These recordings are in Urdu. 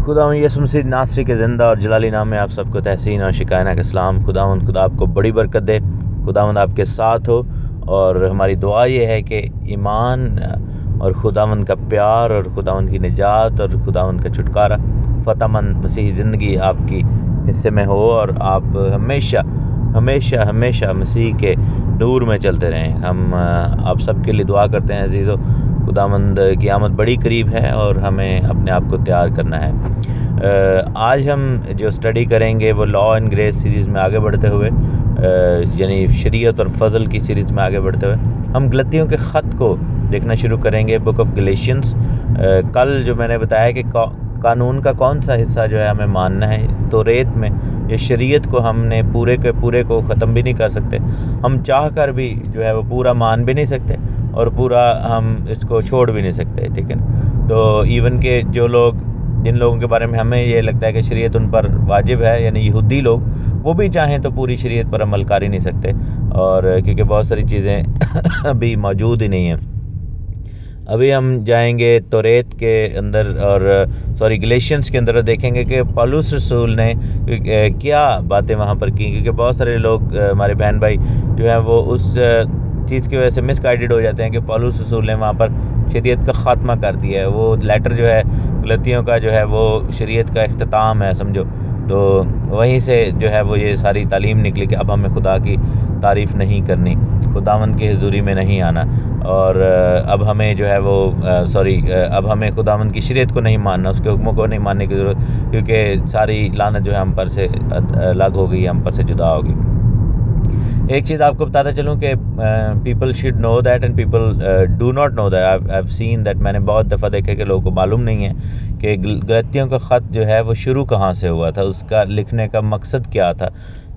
خدا یسوع مسیح ناصری کے زندہ اور جلالی نام میں آپ سب کو تحسین اور شکاینا کے سلام۔ خدا آپ کو بڑی برکت دے، خداوند آپ کے ساتھ ہو، اور ہماری دعا یہ ہے کہ ایمان اور خداوند کا پیار اور خداوند کی نجات اور خداوند کا چھٹکارا، فتح مند مسیحی زندگی آپ کی حصے میں ہو، اور آپ ہمیشہ ہمیشہ ہمیشہ مسیح کے نور میں چلتے رہیں۔ ہم آپ سب کے لیے دعا کرتے ہیں عزیزو۔ خداوند کی آمد بڑی قریب ہے اور ہمیں اپنے آپ کو تیار کرنا ہے۔ آج ہم جو اسٹڈی کریں گے وہ لا اینڈ گریس سیریز میں آگے بڑھتے ہوئے، یعنی شریعت اور فضل کی سیریز میں آگے بڑھتے ہوئے ہم غلطیوں کے خط کو دیکھنا شروع کریں گے، بک آف گلیشینز۔ کل جو میں نے بتایا کہ قانون کا کون سا حصہ جو ہے ہمیں ماننا ہے، توریت میں یہ شریعت کو ہم نے پورے کے پورے کو ختم بھی نہیں کر سکتے، ہم چاہ کر بھی جو ہے وہ پورا مان بھی نہیں سکتے، اور پورا ہم اس کو چھوڑ بھی نہیں سکتے، ٹھیک ہے۔ تو ایون کہ جن لوگوں کے بارے میں ہمیں یہ لگتا ہے کہ شریعت ان پر واجب ہے، یعنی یہودی لوگ، وہ بھی چاہیں تو پوری شریعت پر عمل کر ہی نہیں سکتے، اور کیونکہ بہت ساری چیزیں ابھی موجود ہی نہیں ہیں۔ ابھی ہم جائیں گے توریت کے اندر، اور گلیشینز کے اندر دیکھیں گے کہ پالوس رسول نے کیا باتیں وہاں پر کی، کیونکہ بہت سارے لوگ ہمارے بہن بھائی جو ہیں وہ اس چیز کی وجہ سے مس گائیڈڈ ہو جاتے ہیں کہ پالوس رسول نے وہاں پر شریعت کا خاتمہ کر دیا ہے۔ وہ لیٹر جو ہے غلطیوں کا جو ہے وہ شریعت کا اختتام ہے، سمجھو۔ تو وہیں سے جو ہے وہ یہ ساری تعلیم نکلی کہ اب ہمیں خدا کی تعریف نہیں کرنی، خداوند کی حضوری میں نہیں آنا، اور اب ہمیں جو ہے وہ اب ہمیں خداوند کی شریعت کو نہیں ماننا، اس کے حکموں کو نہیں ماننے کی ضرورت، کیونکہ ساری لعنت جو ہے ہم پر سے الگ ہو گئی، ہم پر سے جدا ہو گئی۔ ایک چیز آپ کو بتاتا چلوں کہ people should know that and people do not know that. I have seen that, میں نے بہت دفعہ دیکھا کہ لوگوں کو معلوم نہیں ہے کہ غلطیوں کا خط جو ہے وہ شروع کہاں سے ہوا تھا، اس کا لکھنے کا مقصد کیا تھا۔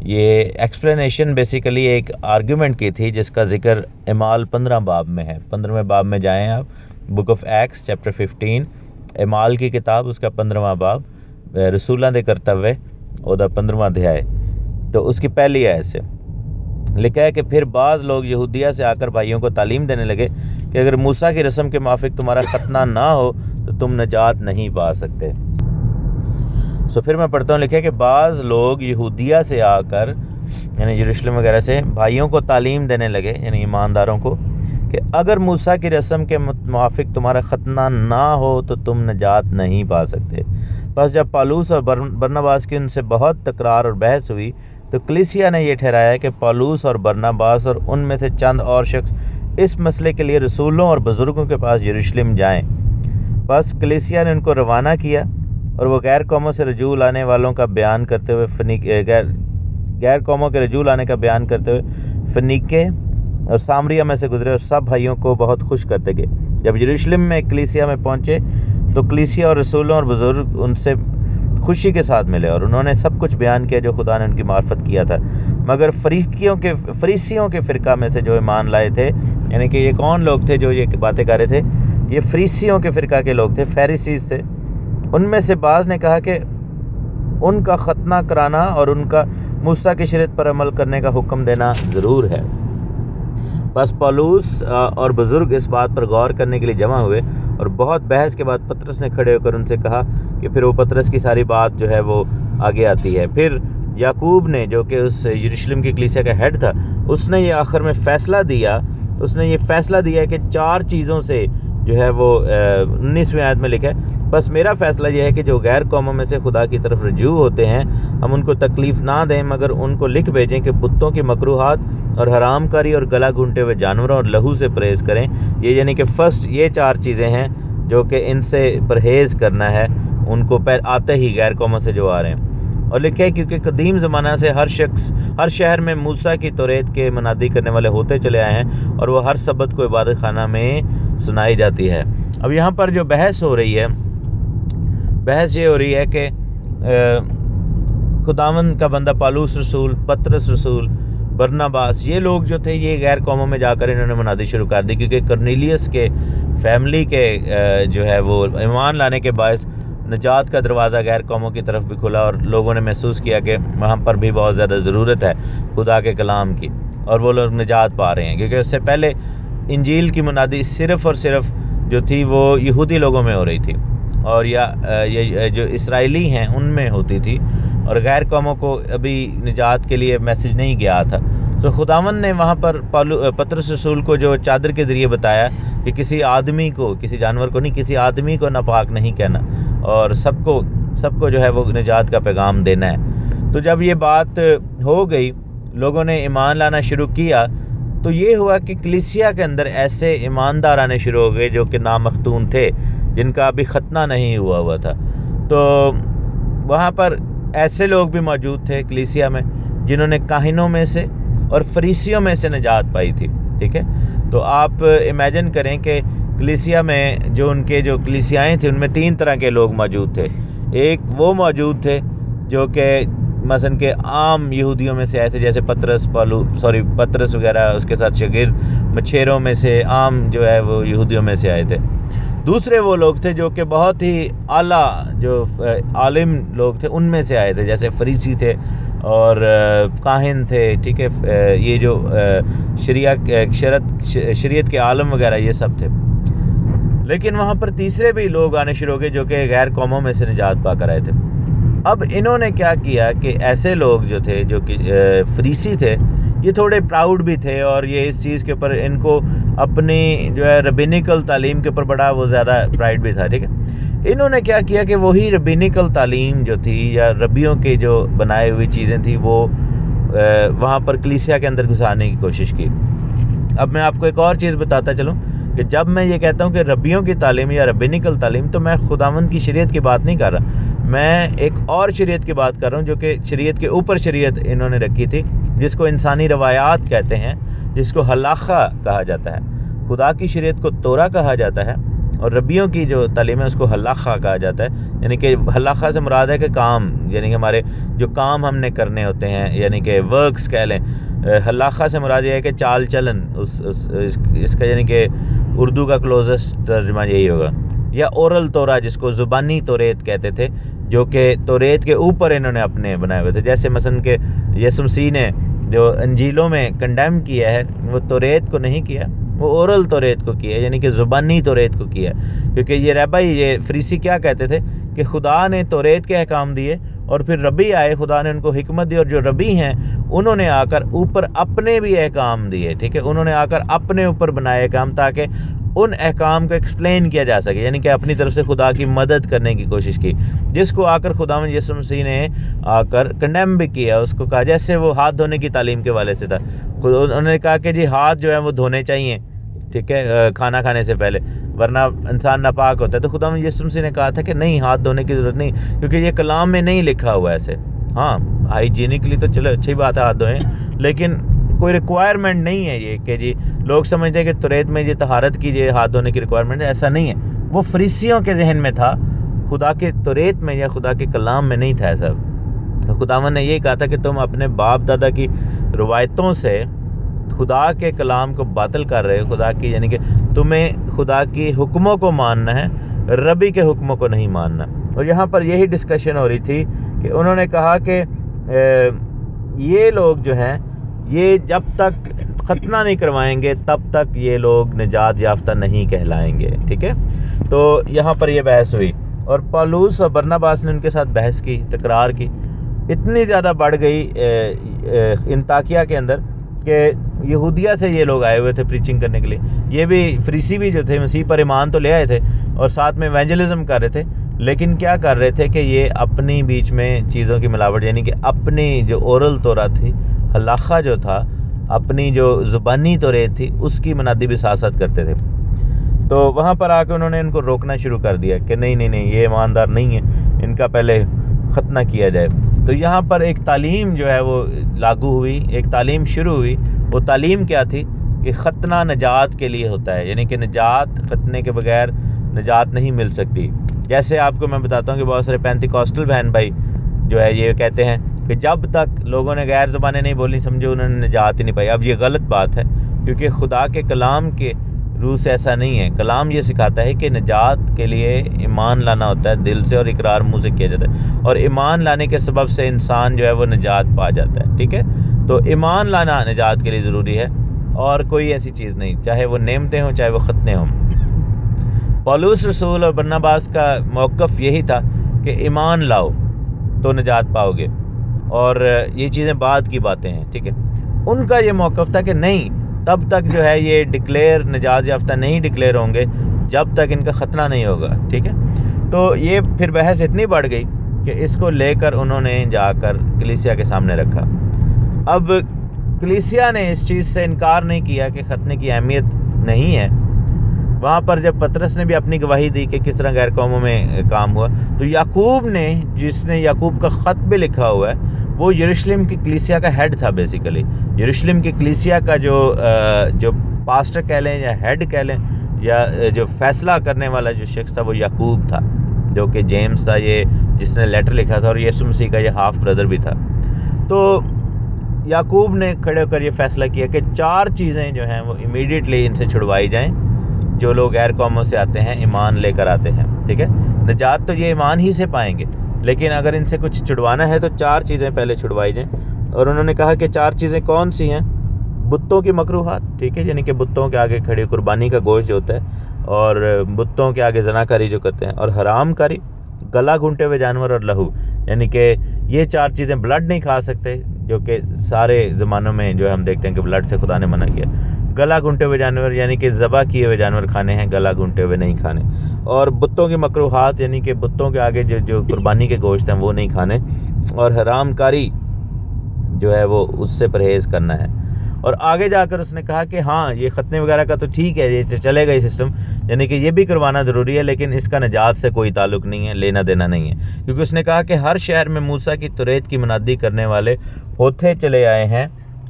یہ ایکسپلینیشن بیسیکلی ایک آرگیومنٹ کی تھی جس کا ذکر اعمال 15 باب میں ہے۔ 15ویں باب میں جائیں آپ، بک آف ایکٹس چیپٹر 15، اعمال کی کتاب، اس کا 15واں باب، رسولاں دے کرتوے اور 15واں ادھیائے۔ تو اس کی پہلی آیت سے لکھا ہے کہ پھر بعض لوگ یہودیہ سے آ کر بھائیوں کو تعلیم دینے لگے کہ اگر موسیٰ کی رسم کے موافق تمہارا ختنہ نہ ہو تو تم نجات نہیں پا سکتے۔ پھر میں پڑھتا ہوں، لکھا ہے کہ بعض لوگ یہودیہ سے آ کر، یعنی یروشلم وغیرہ سے، بھائیوں کو تعلیم دینے لگے، یعنی ایمانداروں کو، کہ اگر موسیٰ کی رسم کے موافق تمہارا ختنہ نہ ہو تو تم نجات نہیں پا سکتے۔ بس جب پالوس اور برناباس کی ان سے بہت تکرار اور بحث ہوئی تو کلیسیا نے یہ ٹھہرایا کہ پالوس اور برناباس اور ان میں سے چند اور شخص اس مسئلے کے لیے رسولوں اور بزرگوں کے پاس یروشلم جائیں۔ بس کلیسیا نے ان کو روانہ کیا، اور وہ غیر قوموں سے رجوع لانے والوں کا بیان کرتے ہوئے غیر قوموں کے رجوع لانے کا بیان کرتے ہوئے فنیکے اور سامریہ میں سے گزرے، اور سب بھائیوں کو بہت خوش کرتے گئے۔ جب یروشلم میں کلیسیا میں پہنچے تو کلیسیا اور رسولوں اور بزرگ ان سے خوشی کے ساتھ ملے، اور انہوں نے سب کچھ بیان کیا جو خدا نے ان کی معرفت کیا تھا۔ مگر فریسیوں کے فرقہ میں سے جو ایمان لائے تھے، یعنی کہ یہ کون لوگ تھے جو یہ باتیں کر رہے تھے؟ یہ فریسیوں کے فرقہ کے لوگ تھے، فیریسیز تھے۔ ان میں سے بعض نے کہا کہ ان کا ختنہ کرانا اور ان کا موسیٰ کی شریعت پر عمل کرنے کا حکم دینا ضرور ہے۔ بس پالوس اور بزرگ اس بات پر غور کرنے کے لیے جمع ہوئے، اور بہت بحث کے بعد پطرس نے کھڑے ہو کر ان سے کہا کہ پھر وہ پطرس کی ساری بات جو ہے وہ آگے آتی ہے۔ پھر یعقوب نے، جو کہ اس یروشلم کی کلیسیا کا ہیڈ تھا، اس نے یہ آخر میں فیصلہ دیا کہ 4 چیزوں سے جو ہے وہ 19ویں آیت میں لکھا ہے، بس میرا فیصلہ یہ ہے کہ جو غیر قوموں میں سے خدا کی طرف رجوع ہوتے ہیں ہم ان کو تکلیف نہ دیں، مگر ان کو لکھ بھیجیں کہ بتوں کی مکروہات اور حرام کاری اور گلا گھونٹے ہوئے جانوروں اور لہو سے پرہیز کریں۔ یہ یعنی کہ فرسٹ یہ 4 چیزیں ہیں جو کہ ان سے پرہیز کرنا ہے ان کو آتے ہی غیر قوموں سے جو آ رہے ہیں۔ اور لکھا ہے کیونکہ قدیم زمانہ سے ہر شہر میں موسیٰ کی توریت کے منادی کرنے والے ہوتے چلے آئے ہیں، اور وہ ہر سبت کو عبادت خانہ میں سنائی جاتی ہے۔ اب یہاں پر جو بحث یہ ہو رہی ہے کہ خداوند کا بندہ پالوس رسول، پطرس رسول، برناباس، یہ لوگ جو تھے یہ غیر قوموں میں جا کر انہوں نے منادی شروع کر دی، کیونکہ کرنیلیس کے فیملی کے جو ہے وہ ایمان لانے کے باعث نجات کا دروازہ غیر قوموں کی طرف بھی کھلا، اور لوگوں نے محسوس کیا کہ وہاں پر بھی بہت زیادہ ضرورت ہے خدا کے کلام کی، اور وہ لوگ نجات پا رہے ہیں۔ کیونکہ اس سے پہلے انجیل کی منادی صرف اور صرف جو تھی وہ یہودی لوگوں میں ہو رہی تھی، اور یا یہ جو اسرائیلی ہیں ان میں ہوتی تھی، اور غیر قوموں کو ابھی نجات کے لیے میسیج نہیں گیا تھا. تو خداوند نے وہاں پر پطرس رسول کو جو چادر کے ذریعے بتایا کہ کسی آدمی کو، کسی جانور کو نہیں، کسی آدمی کو ناپاک نہیں کہنا، اور سب کو جو ہے وہ نجات کا پیغام دینا ہے. تو جب یہ بات ہو گئی، لوگوں نے ایمان لانا شروع کیا، تو یہ ہوا کہ کلیسیا کے اندر ایسے ایماندار آنے شروع ہو گئے جو کہ نامختون تھے، جن کا ابھی ختنہ نہیں ہوا تھا. تو وہاں پر ایسے لوگ بھی موجود تھے کلیسیا میں جنہوں نے کاہنوں میں سے اور فریسیوں میں سے نجات پائی تھی. ٹھیک ہے، تو آپ امیجن کریں کہ کلیسیا میں جو ان کے جو کلیسیائیں تھیں ان میں 3 طرح کے لوگ موجود تھے. ایک وہ موجود تھے جو کہ مثلا کہ عام یہودیوں میں سے آئے تھے، جیسے پطرس وغیرہ، اس کے ساتھ شاگرد مچھیروں میں سے، عام جو ہے وہ یہودیوں میں سے آئے تھے. دوسرے وہ لوگ تھے جو کہ بہت ہی اعلیٰ جو عالم لوگ تھے ان میں سے آئے تھے، جیسے فریسی تھے اور کاہن تھے. ٹھیک ہے، یہ جو شریعت کے عالم وغیرہ یہ سب تھے. لیکن وہاں پر تیسرے بھی لوگ آنے شروع ہو گئے جو کہ غیر قوموں میں سے نجات پا کر آئے تھے. اب انہوں نے کیا کیا کہ ایسے لوگ جو تھے جو کہ فریسی تھے، یہ تھوڑے پراؤڈ بھی تھے، اور یہ اس چیز کے اوپر ان کو اپنی جو ہے ربینیکل تعلیم کے اوپر بڑا وہ زیادہ پرائڈ بھی تھا. ٹھیک ہے، انہوں نے کیا کیا کہ وہی ربینیکل تعلیم جو تھی یا ربیوں کے جو بنائے ہوئی چیزیں تھیں وہ وہاں پر کلیسیا کے اندر گھسانے کی کوشش کی. اب میں آپ کو ایک اور چیز بتاتا چلوں کہ جب میں یہ کہتا ہوں کہ ربیوں کی تعلیم یا ربینیکل تعلیم، تو میں خداوند کی شریعت کی بات نہیں کر رہا، میں ایک اور شریعت کی بات کر رہا ہوں جو کہ شریعت کے اوپر شریعت انہوں نے رکھی تھی، جس کو انسانی روایات کہتے ہیں، جس کو ہلاخہ کہا جاتا ہے. خدا کی شریعت کو تورا کہا جاتا ہے، اور ربیوں کی جو تعلیم ہے اس کو ہلاخہ کہا جاتا ہے. یعنی کہ ہلاخہ سے مراد ہے کہ کام، یعنی کہ ہمارے جو کام ہم نے کرنے ہوتے ہیں، یعنی کہ ورکس کہہ لیں. ہلاخہ سے مراد یہ ہے کہ چال چلن، اس کا یعنی کہ اردو کا کلوزسٹ ترجمہ یہی ہوگا. یا اورل تورا، جس کو زبانی توریت کہتے تھے، جو کہ توریت کے اوپر انہوں نے اپنے بنائے ہوئے تھے. جیسے مثلا کہ یسوع مسیح نے جو انجیلوں میں کنڈیم کیا ہے، وہ توریت کو نہیں کیا، وہ اورل توریت کو کیا، یعنی کہ زبانی توریت کو کیا. کیونکہ یہ فریسی کیا کہتے تھے کہ خدا نے توریت کے احکام دیے، اور پھر ربی آئے، خدا نے ان کو حکمت دی، اور جو ربی ہیں انہوں نے آ کر اوپر اپنے بھی احکام دیے. ٹھیک ہے، انہوں نے آ کر اپنے اوپر بنائے احکام تاکہ ان احکام کو ایکسپلین کیا جا سکے، یعنی کہ اپنی طرف سے خدا کی مدد کرنے کی کوشش کی، جس کو آ کر خداوند یسوع مسیح نے آ کر کنڈیم بھی کیا. اس کو کہا، جیسے وہ ہاتھ دھونے کی تعلیم کے والے سے تھا، انہوں نے کہا کہ جی ہاتھ جو ہے وہ دھونے چاہیے، ٹھیک ہے، کھانا کھانے سے پہلے، ورنہ انسان ناپاک ہوتا ہے. تو خداوند یسوع مسیح نے کہا تھا کہ نہیں، ہاتھ دھونے کی ضرورت نہیں، کیونکہ یہ کلام میں نہیں لکھا ہوا ایسے. ہاں، ہائیجینکلی تو چلو اچھی بات ہے ہاتھ دھوئیں، لیکن کوئی ریکوائرمنٹ نہیں ہے یہ کہ جی لوگ سمجھتے ہیں کہ توریت میں یہ طہارت کیجیے، ہاتھ دھونے کی ریکوائرمنٹ ہے. ایسا نہیں ہے، وہ فریسیوں کے ذہن میں تھا، خدا کے توریت میں یا خدا کے کلام میں نہیں تھا ایسا. خداوند نے یہ کہا تھا کہ تم اپنے باپ دادا کی روایتوں سے خدا کے کلام کو باطل کر رہے ہو. خدا کی یعنی کہ تمہیں خدا کی حکموں کو ماننا ہے، ربی کے حکموں کو نہیں ماننا. اور یہاں پر یہی ڈسکشن ہو رہی تھی کہ انہوں نے کہا کہ یہ لوگ جو ہیں یہ جب تک ختنہ نہیں کروائیں گے تب تک یہ لوگ نجات یافتہ نہیں کہلائیں گے. ٹھیک ہے، تو یہاں پر یہ بحث ہوئی، اور پالوس اور برناباس نے ان کے ساتھ بحث کی، تکرار کی. اتنی زیادہ بڑھ گئی انطاکیہ کے اندر کہ یہودیہ سے یہ لوگ آئے ہوئے تھے پریچنگ کرنے کے لیے. یہ بھی فریسی بھی جو تھے مسیح پر ایمان تو لے آئے تھے اور ساتھ میں ایونجلزم کر رہے تھے، لیکن کیا کر رہے تھے کہ یہ اپنی بیچ میں چیزوں کی ملاوٹ، یعنی کہ اپنی جو اورل تورا تھی، ہلاخہ جو تھا، اپنی جو زبانی توریت تھی، اس کی منادی بھی ساتھ ساتھ کرتے تھے. تو وہاں پر آ کے انہوں نے ان کو روکنا شروع کر دیا کہ نہیں یہ ایماندار نہیں ہے، ان کا پہلے ختنہ کیا جائے. تو یہاں پر ایک تعلیم جو ہے وہ لاگو ہوئی، ایک تعلیم شروع ہوئی. وہ تعلیم کیا تھی کہ ختنہ نجات کے لیے ہوتا ہے، یعنی کہ نجات، ختنے کے بغیر نجات نہیں مل سکتی. جیسے آپ کو میں بتاتا ہوں کہ بہت سارے پینتیکوسٹل بہن بھائی جو ہے یہ کہتے ہیں کہ جب تک لوگوں نے غیر زبانیں نہیں بولنی، سمجھو انہوں نے نجات ہی نہیں پائی. اب یہ غلط بات ہے، کیونکہ خدا کے کلام کے روح سے ایسا نہیں ہے. کلام یہ سکھاتا ہے کہ نجات کے لیے ایمان لانا ہوتا ہے دل سے، اور اقرار منہ سے کیا جاتا ہے، اور ایمان لانے کے سبب سے انسان جو ہے وہ نجات پا جاتا ہے. ٹھیک ہے، تو ایمان لانا نجات کے لیے ضروری ہے، اور کوئی ایسی چیز نہیں، چاہے وہ نعمتیں ہوں چاہے وہ ختنے ہوں. پولس رسول اور برناباس کا موقف یہی تھا کہ ایمان لاؤ تو نجات پاؤ گے، اور یہ چیزیں بعد کی باتیں ہیں، ٹھیک ہے۔ ان کا یہ موقف تھا کہ نہیں، تب تک جو ہے یہ ڈکلیئر نجات یافتہ نہیں ڈکلیئر ہوں گے جب تک ان کا ختنہ نہیں ہوگا، ٹھیک ہے۔ تو یہ پھر بحث اتنی بڑھ گئی کہ اس کو لے کر انہوں نے جا کر کلیسیا کے سامنے رکھا۔ اب کلیسیا نے اس چیز سے انکار نہیں کیا کہ ختنے کی اہمیت نہیں ہے۔ وہاں پر جب پطرس نے بھی اپنی گواہی دی کہ کس طرح غیر قوموں میں کام ہوا، تو یعقوب نے، جس نے یعقوب کا خط بھی لکھا ہوا ہے، وہ یروشلم کی کلیسیا کا ہیڈ تھا بیسیکلی۔ یروشلم کی کلیسیا کا جو پاسٹر کہہ لیں یا ہیڈ کہہ لیں یا جو فیصلہ کرنے والا جو شخص تھا وہ یعقوب تھا، جو کہ جیمز تھا یہ جس نے لیٹر لکھا تھا، اور یسوع مسیح کا یہ ہاف بردر بھی تھا۔ تو یعقوب نے کھڑے ہو کر یہ فیصلہ کیا کہ 4 چیزیں جو ہیں وہ امیڈیٹلی ان سے چھڑوائی جائیں، جو لوگ غیر قوموں سے آتے ہیں، ایمان لے کر آتے ہیں، ٹھیک ہے۔ نجات تو یہ ایمان ہی سے پائیں گے، لیکن اگر ان سے کچھ چھڑوانا ہے تو 4 چیزیں پہلے چھڑوائی جائیں۔ اور انہوں نے کہا کہ 4 چیزیں کون سی ہیں؟ بتوں کی مکروہات، ٹھیک ہے، یعنی کہ بتوں کے آگے کھڑی قربانی کا گوشت جو ہوتا ہے، اور بتوں کے آگے زناکاری جو کرتے ہیں، اور حرام کاری، گلا گھونٹے ہوئے جانور اور لہو، یعنی کہ یہ 4 چیزیں بلڈ نہیں کھا سکتے، جو کہ سارے زمانوں میں جو ہم دیکھتے ہیں کہ بلڈ سے خدا نے منع کیا۔ گلا گھونٹے ہوئے جانور یعنی کہ ذبح کیے ہوئے جانور کھانے ہیں، گلا گھونٹے ہوئے نہیں کھانے۔ اور بتوں کی مکروہات یعنی کہ بتوں کے آگے جو قربانی کے گوشت ہیں وہ نہیں کھانے، اور حرام کاری جو ہے وہ اس سے پرہیز کرنا ہے۔ اور آگے جا کر اس نے کہا کہ ہاں یہ ختنے وغیرہ کا تو ٹھیک ہے، یہ چلے گا یہ سسٹم، یعنی کہ یہ بھی کروانا ضروری ہے، لیکن اس کا نجات سے کوئی تعلق نہیں ہے، لینا دینا نہیں ہے، کیونکہ اس نے کہا کہ ہر شہر میں موسیٰ کی توریت کی منادی کرنے والے ہوتے چلے آئے ہیں،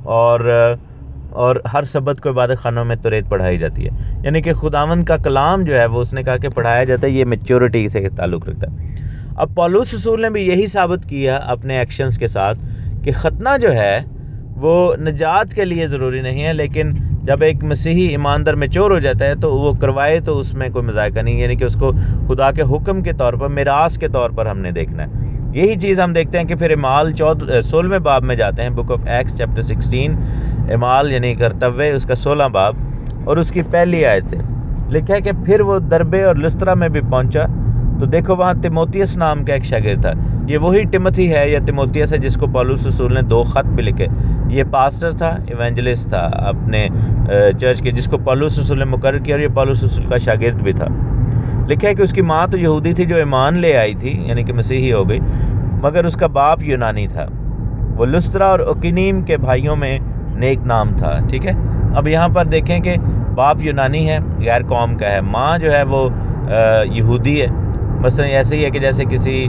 اور ہر سبت کو عبادت خانوں میں توریت پڑھائی جاتی ہے، یعنی کہ خداوند کا کلام جو ہے وہ اس نے کہا کہ پڑھایا جاتا ہے، یہ میچورٹی سے تعلق رکھتا ہے۔ اب پولس رسول نے بھی یہی ثابت کیا اپنے ایکشنز کے ساتھ کہ ختنہ جو ہے وہ نجات کے لیے ضروری نہیں ہے، لیکن جب ایک مسیحی ایماندار میچور ہو جاتا ہے تو وہ کروائے تو اس میں کوئی مذائقہ نہیں، یعنی کہ اس کو خدا کے حکم کے طور پر، میراث کے طور پر ہم نے دیکھنا ہے۔ یہی چیز ہم دیکھتے ہیں کہ پھر اعمال 16ویں باب میں جاتے ہیں، بک آف ایکس چیپٹر 16، اعمال یعنی کرتوے اس کا 16 باب اور اس کی پہلی آیت سے لکھا ہے کہ پھر وہ دربے اور لسترا میں بھی پہنچا تو دیکھو وہاں تیموتیس نام کا ایک شاگرد تھا۔ یہ وہی ٹیموتھی ہے یا تیموتیس ہے جس کو پولس رسول نے 2 خط بھی لکھے۔ یہ پاسٹر تھا، ایونجلسٹ تھا اپنے چرچ کے، جس کو پولس رسول نے مقرر کیا، اور یہ پولس رسول کا شاگرد بھی تھا۔ لکھا ہے کہ اس کی ماں تو یہودی تھی جو ایمان لے آئی تھی، یعنی کہ مسیحی ہو گئی، مگر اس کا باپ یونانی تھا۔ وہ لسترا اور اکنیم کے بھائیوں میں نیک نام تھا، ٹھیک ہے۔ اب یہاں پر دیکھیں کہ باپ یونانی ہے، غیر قوم کا ہے، ماں جو ہے وہ یہودی ہے۔ مثلا ایسے ہی ہے کہ جیسے کسی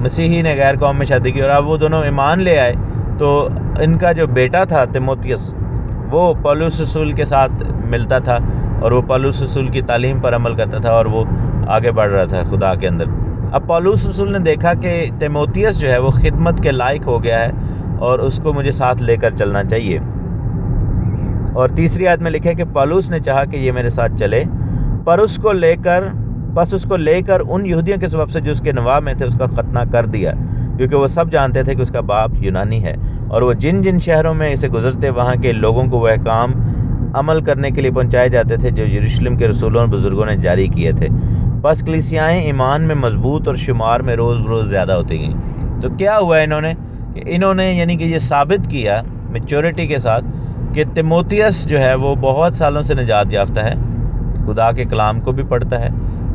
مسیحی نے غیر قوم میں شادی کی اور اب وہ دونوں ایمان لے آئے، تو ان کا جو بیٹا تھا تیموتیس وہ پولس رسول کے ساتھ ملتا تھا، اور وہ پولس رسول کی تعلیم پر عمل کرتا تھا، اور وہ آگے بڑھ رہا تھا خدا کے اندر۔ اب پولس رسول نے دیکھا کہ تیموتیس جو ہے وہ خدمت کے لائق ہو گیا ہے، اور اس کو مجھے ساتھ لے کر چلنا چاہیے۔ اور تیسری آیت میں لکھا ہے کہ پولس نے چاہا کہ یہ میرے ساتھ چلے، پر اس کو لے کر ان یہودیوں کے سبب سے جو اس کے نواح میں تھے اس کا ختنہ کر دیا، کیونکہ وہ سب جانتے تھے کہ اس کا باپ یونانی ہے، اور وہ جن جن شہروں میں اسے گزرتے وہاں کے لوگوں کو وہ احکام عمل کرنے کے لیے پہنچائے جاتے تھے جو یروشلم کے رسولوں اور بزرگوں نے جاری کیے تھے۔ بس کلیسیائیں ایمان میں مضبوط اور شمار میں روز بروز زیادہ ہوتی گئیں۔ تو کیا ہوا انہوں نے یعنی کہ یہ ثابت کیا میچورٹی کے ساتھ کہ تیموتیس جو ہے وہ بہت سالوں سے نجات یافتہ ہے، خدا کے کلام کو بھی پڑھتا ہے،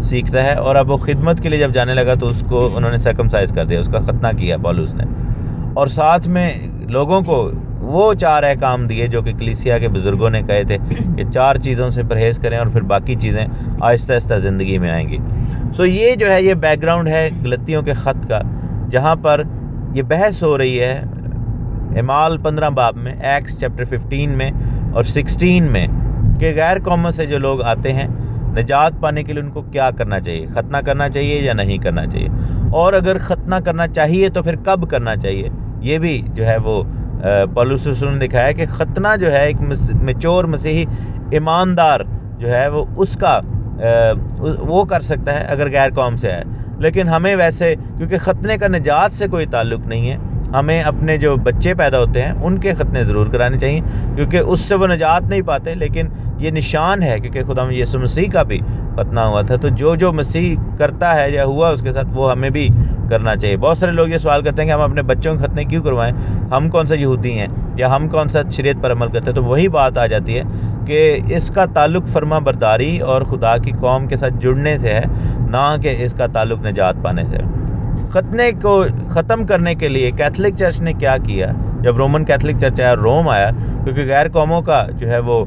سیکھتا ہے، اور اب وہ خدمت کے لیے جب جانے لگا تو اس کو انہوں نے سرکمسائز کر دیا، اس کا ختنہ کیا پولس نے، اور ساتھ میں لوگوں کو وہ 4 احکام دیے جو کہ کلیسیا کے بزرگوں نے کہے تھے کہ 4 چیزوں سے پرہیز کریں اور پھر باقی چیزیں آہستہ آہستہ زندگی میں آئیں گی۔ یہ جو ہے یہ بیک گراؤنڈ ہے غلطیوں کے خط کا، جہاں پر یہ بحث ہو رہی ہے اعمال 15 باب میں، ایکس چیپٹر 15 میں اور 16 میں، کہ غیر قوموں سے جو لوگ آتے ہیں نجات پانے کے لیے ان کو کیا کرنا چاہیے، ختنہ کرنا چاہیے یا نہیں کرنا چاہیے، اور اگر ختنہ کرنا چاہیے تو پھر کب کرنا چاہیے۔ یہ بھی جو ہے وہ پولس رسول نے دکھایا کہ ختنہ جو ہے ایک میچور مسیحی ایماندار جو ہے وہ اس کا وہ کر سکتا ہے اگر غیر قوم سے ہے، لیکن ہمیں ویسے کیونکہ ختنے کا نجات سے کوئی تعلق نہیں ہے، ہمیں اپنے جو بچے پیدا ہوتے ہیں ان کے ختنے ضرور کرانے چاہیے، کیونکہ اس سے وہ نجات نہیں پاتے، لیکن یہ نشان ہے کیونکہ خدا یسوع مسیح کا بھی ختنہ ہوا تھا، تو جو مسیح کرتا ہے یا ہوا اس کے ساتھ وہ ہمیں بھی کرنا چاہیے۔ بہت سارے لوگ یہ سوال کرتے ہیں کہ ہم اپنے بچوں کے ختنے کیوں کروائیں، ہم کون سا یہودی ہیں یا ہم کون سا شریعت پر عمل کرتے ہیں؟ تو وہی بات آ جاتی ہے کہ اس کا تعلق فرما برداری اور خدا کی قوم کے ساتھ جڑنے سے ہے، نہ کہ اس کا تعلق نجات پانے سے۔ ختنے کو ختم کرنے کے لیے کیتھولک چرچ نے کیا کیا جب رومن کیتھولک چرچ آیا، روم آیا، کیونکہ غیر قوموں کا جو ہے وہ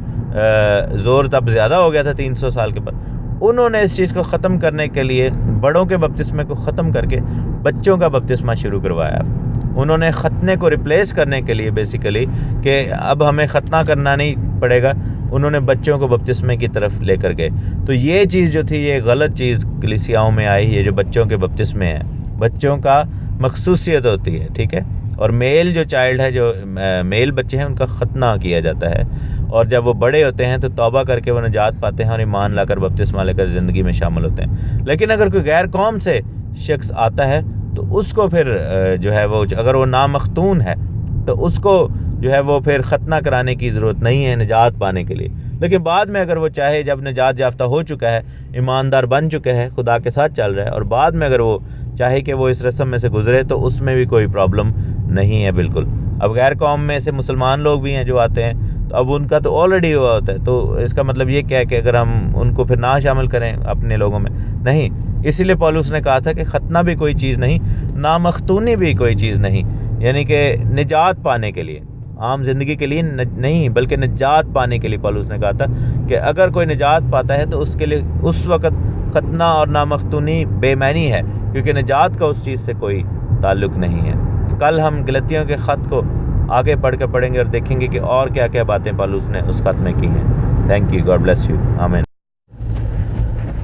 زور تب زیادہ ہو گیا تھا 300 سال کے بعد، انہوں نے اس چیز کو ختم کرنے کے لیے بڑوں کے بپتسمے کو ختم کر کے بچوں کا بپتسمہ شروع کروایا۔ انہوں نے ختنے کو ریپلیس کرنے کے لیے بیسیکلی کہ اب ہمیں ختنہ کرنا نہیں پڑے گا، انہوں نے بچوں کو بپتسمے کی طرف لے کر گئے۔ تو یہ چیز جو تھی، یہ غلط چیز کلیسیاؤں میں آئی، یہ جو بچوں کے بپتسمے ہیں، بچوں کا مخصوصیت ہوتی ہے، ٹھیک ہے، اور میل جو چائلڈ ہے، جو میل بچے ہیں، ان کا ختنہ کیا جاتا ہے، اور جب وہ بڑے ہوتے ہیں تو توبہ کر کے وہ نجات پاتے ہیں اور ایمان لا کر بپتسمہ لے کر زندگی میں شامل ہوتے ہیں۔ لیکن اگر کوئی غیر قوم سے شخص آتا ہے تو اس کو پھر جو ہے وہ، اگر وہ نامختون ہے تو اس کو جو ہے وہ پھر ختنہ کرانے کی ضرورت نہیں ہے نجات پانے کے لیے۔ لیکن بعد میں اگر وہ چاہے، جب نجات یافتہ ہو چکا ہے، ایماندار بن چکا ہے، خدا کے ساتھ چل رہا ہے، اور بعد میں اگر وہ چاہے کہ وہ اس رسم میں سے گزرے تو اس میں بھی کوئی پرابلم نہیں ہے بالکل۔ اب غیر قوم میں سے مسلمان لوگ بھی ہیں جو آتے ہیں، تو اب ان کا تو آلریڈی ہوا ہوتا ہے، تو اس کا مطلب یہ کیا ہے کہ اگر ہم ان کو پھر نہ شامل کریں اپنے لوگوں میں، نہیں۔ اسی لیے پولس نے کہا تھا کہ ختنہ بھی کوئی چیز نہیں، نامختونی بھی کوئی چیز نہیں، یعنی کہ نجات پانے کے لیے، عام زندگی کے لیے نہیں، بلکہ نجات پانے کے لیے پولس نے کہا تھا کہ اگر کوئی نجات پاتا ہے تو اس کے لیے اس وقت ختنہ اور نامختونی بے معنی ہے، کیونکہ نجات کا اس چیز سے کوئی تعلق نہیں ہے۔ کل ہم غلطیوں کے خط کو آگے پڑھ کر پڑھیں گے اور دیکھیں گے کہ اور کیا کیا باتیں پولس نے اس خط میں کی ہیں۔ Thank you, God bless you, آمین۔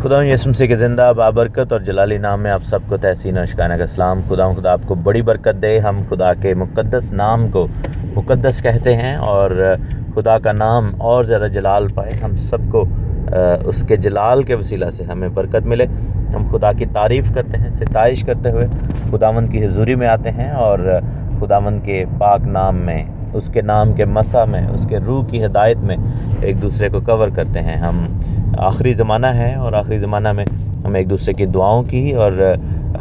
خدا یسوع مسیح کے زندہ بابرکت اور جلالی نام میں آپ سب کو تحسین اور شکرانہ کا سلام۔ خدا آپ کو بڑی برکت دے۔ ہم خدا کے مقدس نام کو مقدس کہتے ہیں، اور خدا کا نام اور زیادہ جلال پائے، ہم سب کو اس کے جلال کے وسیلہ سے ہمیں برکت ملے۔ ہم خدا کی تعریف کرتے ہیں، ستائش کرتے ہوئے خداوند کی حضوری میں آتے ہیں، اور خداوند کے پاک نام میں، اس کے نام کے مسح میں، اس کے روح کی ہدایت میں ایک دوسرے کو کور کرتے ہیں۔ ہم آخری زمانہ ہے، اور آخری زمانہ میں ہم ایک دوسرے کی دعاؤں کی اور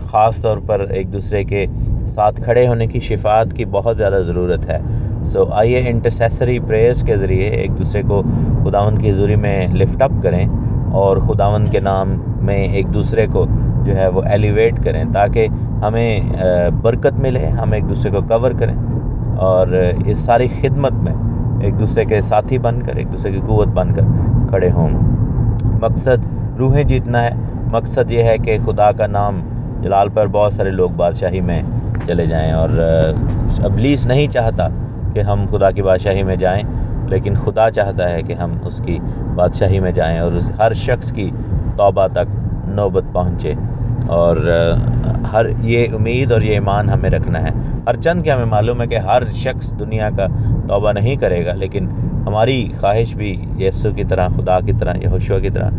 خاص طور پر ایک دوسرے کے ساتھ کھڑے ہونے کی، شفاعت کی بہت زیادہ ضرورت ہے۔ آئیے انٹرسیسری پریئرز کے ذریعے ایک دوسرے کو خداوند کی حضوری میں لفٹ اپ کریں، اور خداوند کے نام میں ایک دوسرے کو جو ہے وہ ایلیویٹ کریں، تاکہ ہمیں برکت ملے، ہم ایک دوسرے کو کور کریں، اور اس ساری خدمت میں ایک دوسرے کے ساتھی بن کر، ایک دوسرے کی قوت بن کر کھڑے ہوں۔ مقصد روحیں جیتنا ہے، مقصد یہ ہے کہ خدا کا نام جلال پر بہت سارے لوگ بادشاہی میں چلے جائیں، اور ابلیس نہیں چاہتا کہ ہم خدا کی بادشاہی میں جائیں، لیکن خدا چاہتا ہے کہ ہم اس کی بادشاہی میں جائیں، اور ہر شخص کی توبہ تک نوبت پہنچے، اور ہر یہ امید اور یہ ایمان ہمیں رکھنا ہے۔ ہر چند کہ ہمیں معلوم ہے کہ ہر شخص دنیا کا توبہ نہیں کرے گا، لیکن ہماری خواہش بھی یسوع کی طرح، خدا کی طرح، یہوشع کی طرح،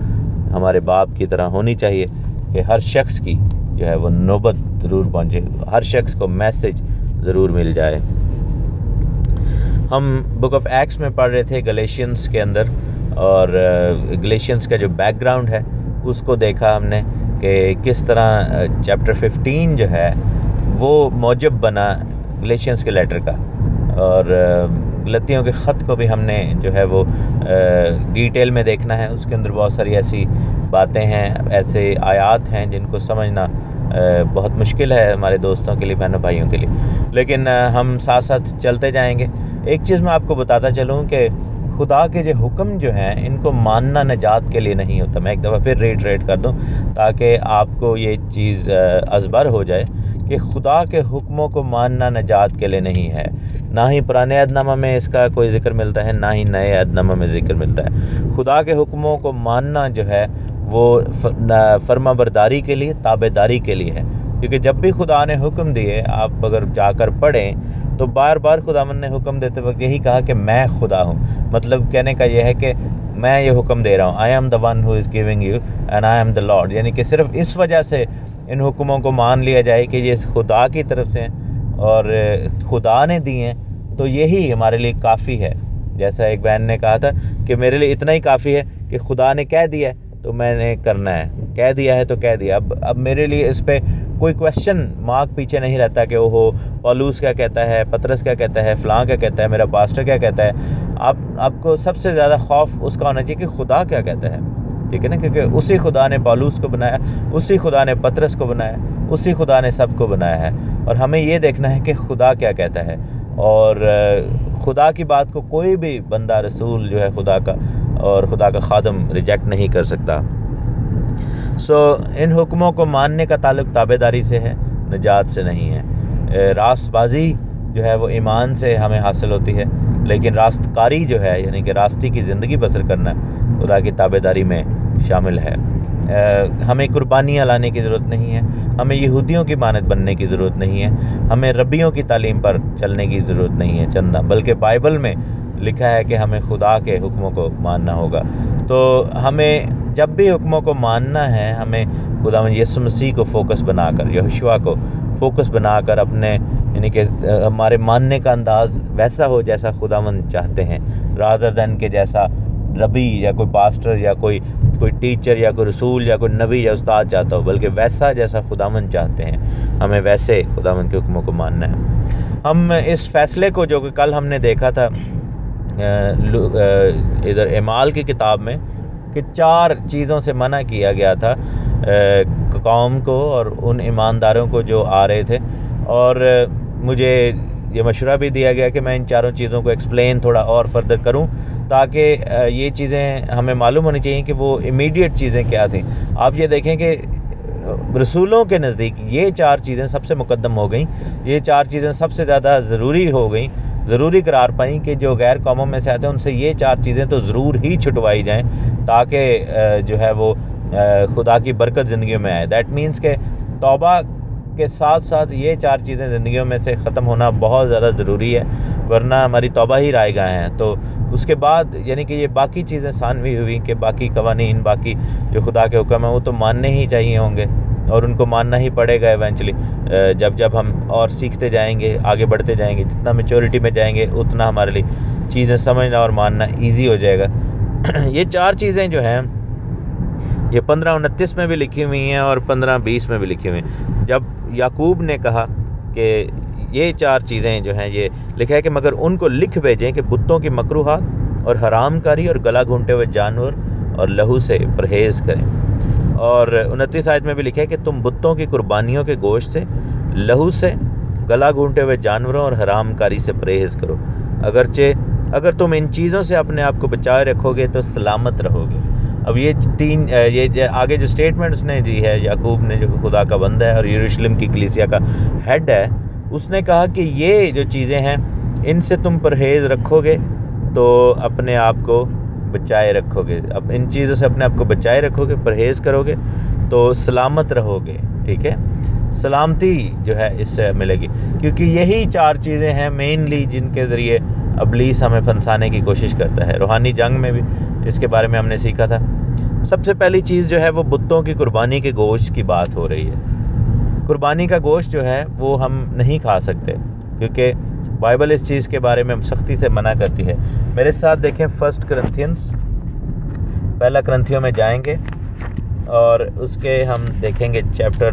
ہمارے باپ کی طرح ہونی چاہیے کہ ہر شخص کی جو ہے وہ نوبت ضرور پہنچے، ہر شخص کو میسج ضرور مل جائے۔ ہم بک آف ایکٹس میں پڑھ رہے تھے گلیشینز کے اندر، اور گلیشینز کا جو بیک گراؤنڈ ہے اس کو دیکھا ہم نے کہ کس طرح چیپٹر 15 جو ہے وہ موجب بنا گلیشینز کے لیٹر کا، اور غلطیوں کے خط کو بھی ہم نے جو ہے وہ ڈیٹیل میں دیکھنا ہے۔ اس کے اندر بہت ساری ایسی باتیں ہیں، ایسے آیات ہیں جن کو سمجھنا بہت مشکل ہے ہمارے دوستوں کے لیے، بہنوں بھائیوں کے لیے، لیکن ہم ساتھ ساتھ چلتے جائیں گے۔ ایک چیز میں آپ کو بتاتا چلوں کہ خدا کے جو حکم جو ہیں ان کو ماننا نجات کے لیے نہیں ہوتا۔ میں ایک دفعہ پھر ریٹ کر دوں تاکہ آپ کو یہ چیز ازبر ہو جائے کہ خدا کے حکموں کو ماننا نجات کے لیے نہیں ہے۔ نہ ہی پرانے عہد نامہ میں اس کا کوئی ذکر ملتا ہے، نہ ہی نئے عہد نامہ میں ذکر ملتا ہے۔ خدا کے حکموں کو ماننا جو ہے وہ فرما برداری کے لیے، تابع داری کے لیے ہے، کیونکہ جب بھی خدا نے حکم دیے، آپ اگر جا کر پڑھیں تو بار بار خداوند نے حکم دیتے وقت یہی کہا کہ میں خدا ہوں۔ مطلب کہنے کا یہ ہے کہ میں یہ حکم دے رہا ہوں، I am the one who is giving you and I am the Lord، یعنی کہ صرف اس وجہ سے ان حکموں کو مان لیا جائے کہ یہ خدا کی طرف سے ہیں، اور خدا نے دی ہیں تو یہی ہمارے لیے کافی ہے. جیسا ایک بہن نے کہا تھا کہ میرے لیے اتنا ہی کافی ہے کہ خدا نے کہہ دیا ہے تو میں نے کرنا ہے, کہہ دیا ہے تو کہہ دیا. اب میرے لیے اس پہ کوئی کویشچن مارک پیچھے نہیں رہتا کہ وہ پولوس کیا کہتا ہے, پطرس کیا کہتا ہے, فلاں کیا کہتا ہے, میرا پاسٹر کیا کہتا ہے. آپ کو سب سے زیادہ خوف اس کا ہونا چاہیے کہ خدا کیا کہتا ہے, ٹھیک ہے نا, کیونکہ اسی خدا نے پولوس کو بنایا, اسی خدا نے پطرس کو بنایا, اسی خدا نے سب کو بنایا ہے. اور ہمیں یہ دیکھنا ہے کہ خدا کیا کہتا ہے, اور خدا کی بات کو کوئی بھی بندہ رسول جو ہے خدا کا اور خدا کا خادم ریجیکٹ نہیں کر سکتا. ان حکموں کو ماننے کا تعلق تابعداری سے ہے, نجات سے نہیں ہے. راست بازی جو ہے وہ ایمان سے ہمیں حاصل ہوتی ہے, لیکن راست کاری جو ہے یعنی کہ راستی کی زندگی بسر کرنا خدا کی تابعداری میں شامل ہے. ہمیں قربانیاں لانے کی ضرورت نہیں ہے, ہمیں یہودیوں کی مانند بننے کی ضرورت نہیں ہے, ہمیں ربیوں کی تعلیم پر چلنے کی ضرورت نہیں ہے چندہ, بلکہ بائبل میں لکھا ہے کہ ہمیں خدا کے حکموں کو ماننا ہوگا. تو ہمیں جب بھی حکموں کو ماننا ہے ہمیں خداوند یسوع مسیح کو فوکس بنا کر, یہوشوا کو فوکس بنا کر اپنے یعنی کہ ہمارے ماننے کا انداز ویسا ہو جیسا خداوند چاہتے ہیں, رادر دین کہ جیسا ربی یا کوئی پاسٹر یا کوئی ٹیچر یا کوئی رسول یا کوئی نبی یا استاد چاہتا ہو, بلکہ ویسا جیسا خداوند چاہتے ہیں ہمیں ویسے خداوند کے حکموں کو ماننا ہے. ہم اس فیصلے کو جو کہ کل ہم نے دیکھا تھا ادھر اعمال کی کتاب میں کہ 4 چیزوں سے منع کیا گیا تھا قوم کو اور ان ایمانداروں کو جو آ رہے تھے, اور مجھے یہ مشورہ بھی دیا گیا کہ میں ان 4 چیزوں کو ایکسپلین تھوڑا اور فردر کروں تاکہ یہ چیزیں ہمیں معلوم ہونی چاہیے کہ وہ امیڈیٹ چیزیں کیا تھیں. آپ یہ دیکھیں کہ رسولوں کے نزدیک یہ 4 چیزیں سب سے مقدم ہو گئیں, یہ 4 چیزیں سب سے زیادہ ضروری ہو گئیں, ضروری قرار پائیں کہ جو غیر قوموں میں سے آتے ہیں ان سے یہ 4 چیزیں تو ضرور ہی چھٹوائی جائیں تاکہ جو ہے وہ خدا کی برکت زندگیوں میں آئے. دیٹ مینس کہ توبہ کے ساتھ ساتھ یہ 4 چیزیں زندگیوں میں سے ختم ہونا بہت زیادہ ضروری ہے, ورنہ ہماری توبہ ہی رائے گاہ ہیں. تو اس کے بعد یعنی کہ یہ باقی چیزیں ثانوی ہوئی کہ باقی قوانین, باقی جو خدا کے حکم ہیں وہ تو ماننے ہی چاہیے ہوں گے, اور ان کو ماننا ہی پڑے گا ایونچولی. جب ہم اور سیکھتے جائیں گے, آگے بڑھتے جائیں گے, جتنا میچورٹی میں جائیں گے اتنا ہمارے لیے چیزیں سمجھنا اور ماننا ایزی ہو جائے گا. یہ 4 چیزیں جو ہیں یہ 15:29 میں بھی لکھی ہوئی ہیں اور 15:20 میں بھی لکھی ہوئی ہیں. جب یعقوب نے کہا کہ یہ 4 چیزیں جو ہیں یہ لکھا ہے کہ مگر ان کو لکھ بھیجیں کہ بتوں کی مکروہات اور حرام کاری اور گلا گھونٹے ہوئے جانور اور لہو سے پرہیز کریں. اور 29 آیت میں بھی لکھا ہے کہ تم بتوں کی قربانیوں کے گوشت سے, لہو سے, گلا گھونٹے ہوئے جانوروں اور حرام کاری سے پرہیز کرو, اگر تم ان چیزوں سے اپنے آپ کو بچائے رکھو گے تو سلامت رہو گے. اب یہ آگے جو سٹیٹمنٹ اس نے دی ہے یعقوب نے, جو خدا کا بندہ ہے اور یروشلم کی کلیسیا کا ہیڈ ہے, اس نے کہا کہ یہ جو چیزیں ہیں ان سے تم پرہیز رکھو گے تو اپنے آپ کو بچائے رکھو گے. اب ان چیزوں سے اپنے آپ کو بچائے رکھو گے, پرہیز کرو گے تو سلامت رہو گے. ٹھیک ہے, سلامتی جو ہے اس سے ملے گی, کیونکہ یہی 4 چیزیں ہیں مینلی جن کے ذریعے ابلیس ہمیں پھنسانے کی کوشش کرتا ہے. روحانی جنگ میں بھی اس کے بارے میں ہم نے سیکھا تھا. سب سے پہلی چیز جو ہے وہ بتوں کی قربانی کے گوشت کی بات ہو رہی ہے. قربانی کا گوشت جو ہے وہ ہم نہیں کھا سکتے کیونکہ بائبل اس چیز کے بارے میں سختی سے منع کرتی ہے. میرے ساتھ دیکھیں 1 کرنتھینس, پہلا کرنتھیوں میں جائیں گے اور اس کے ہم دیکھیں گے چیپٹر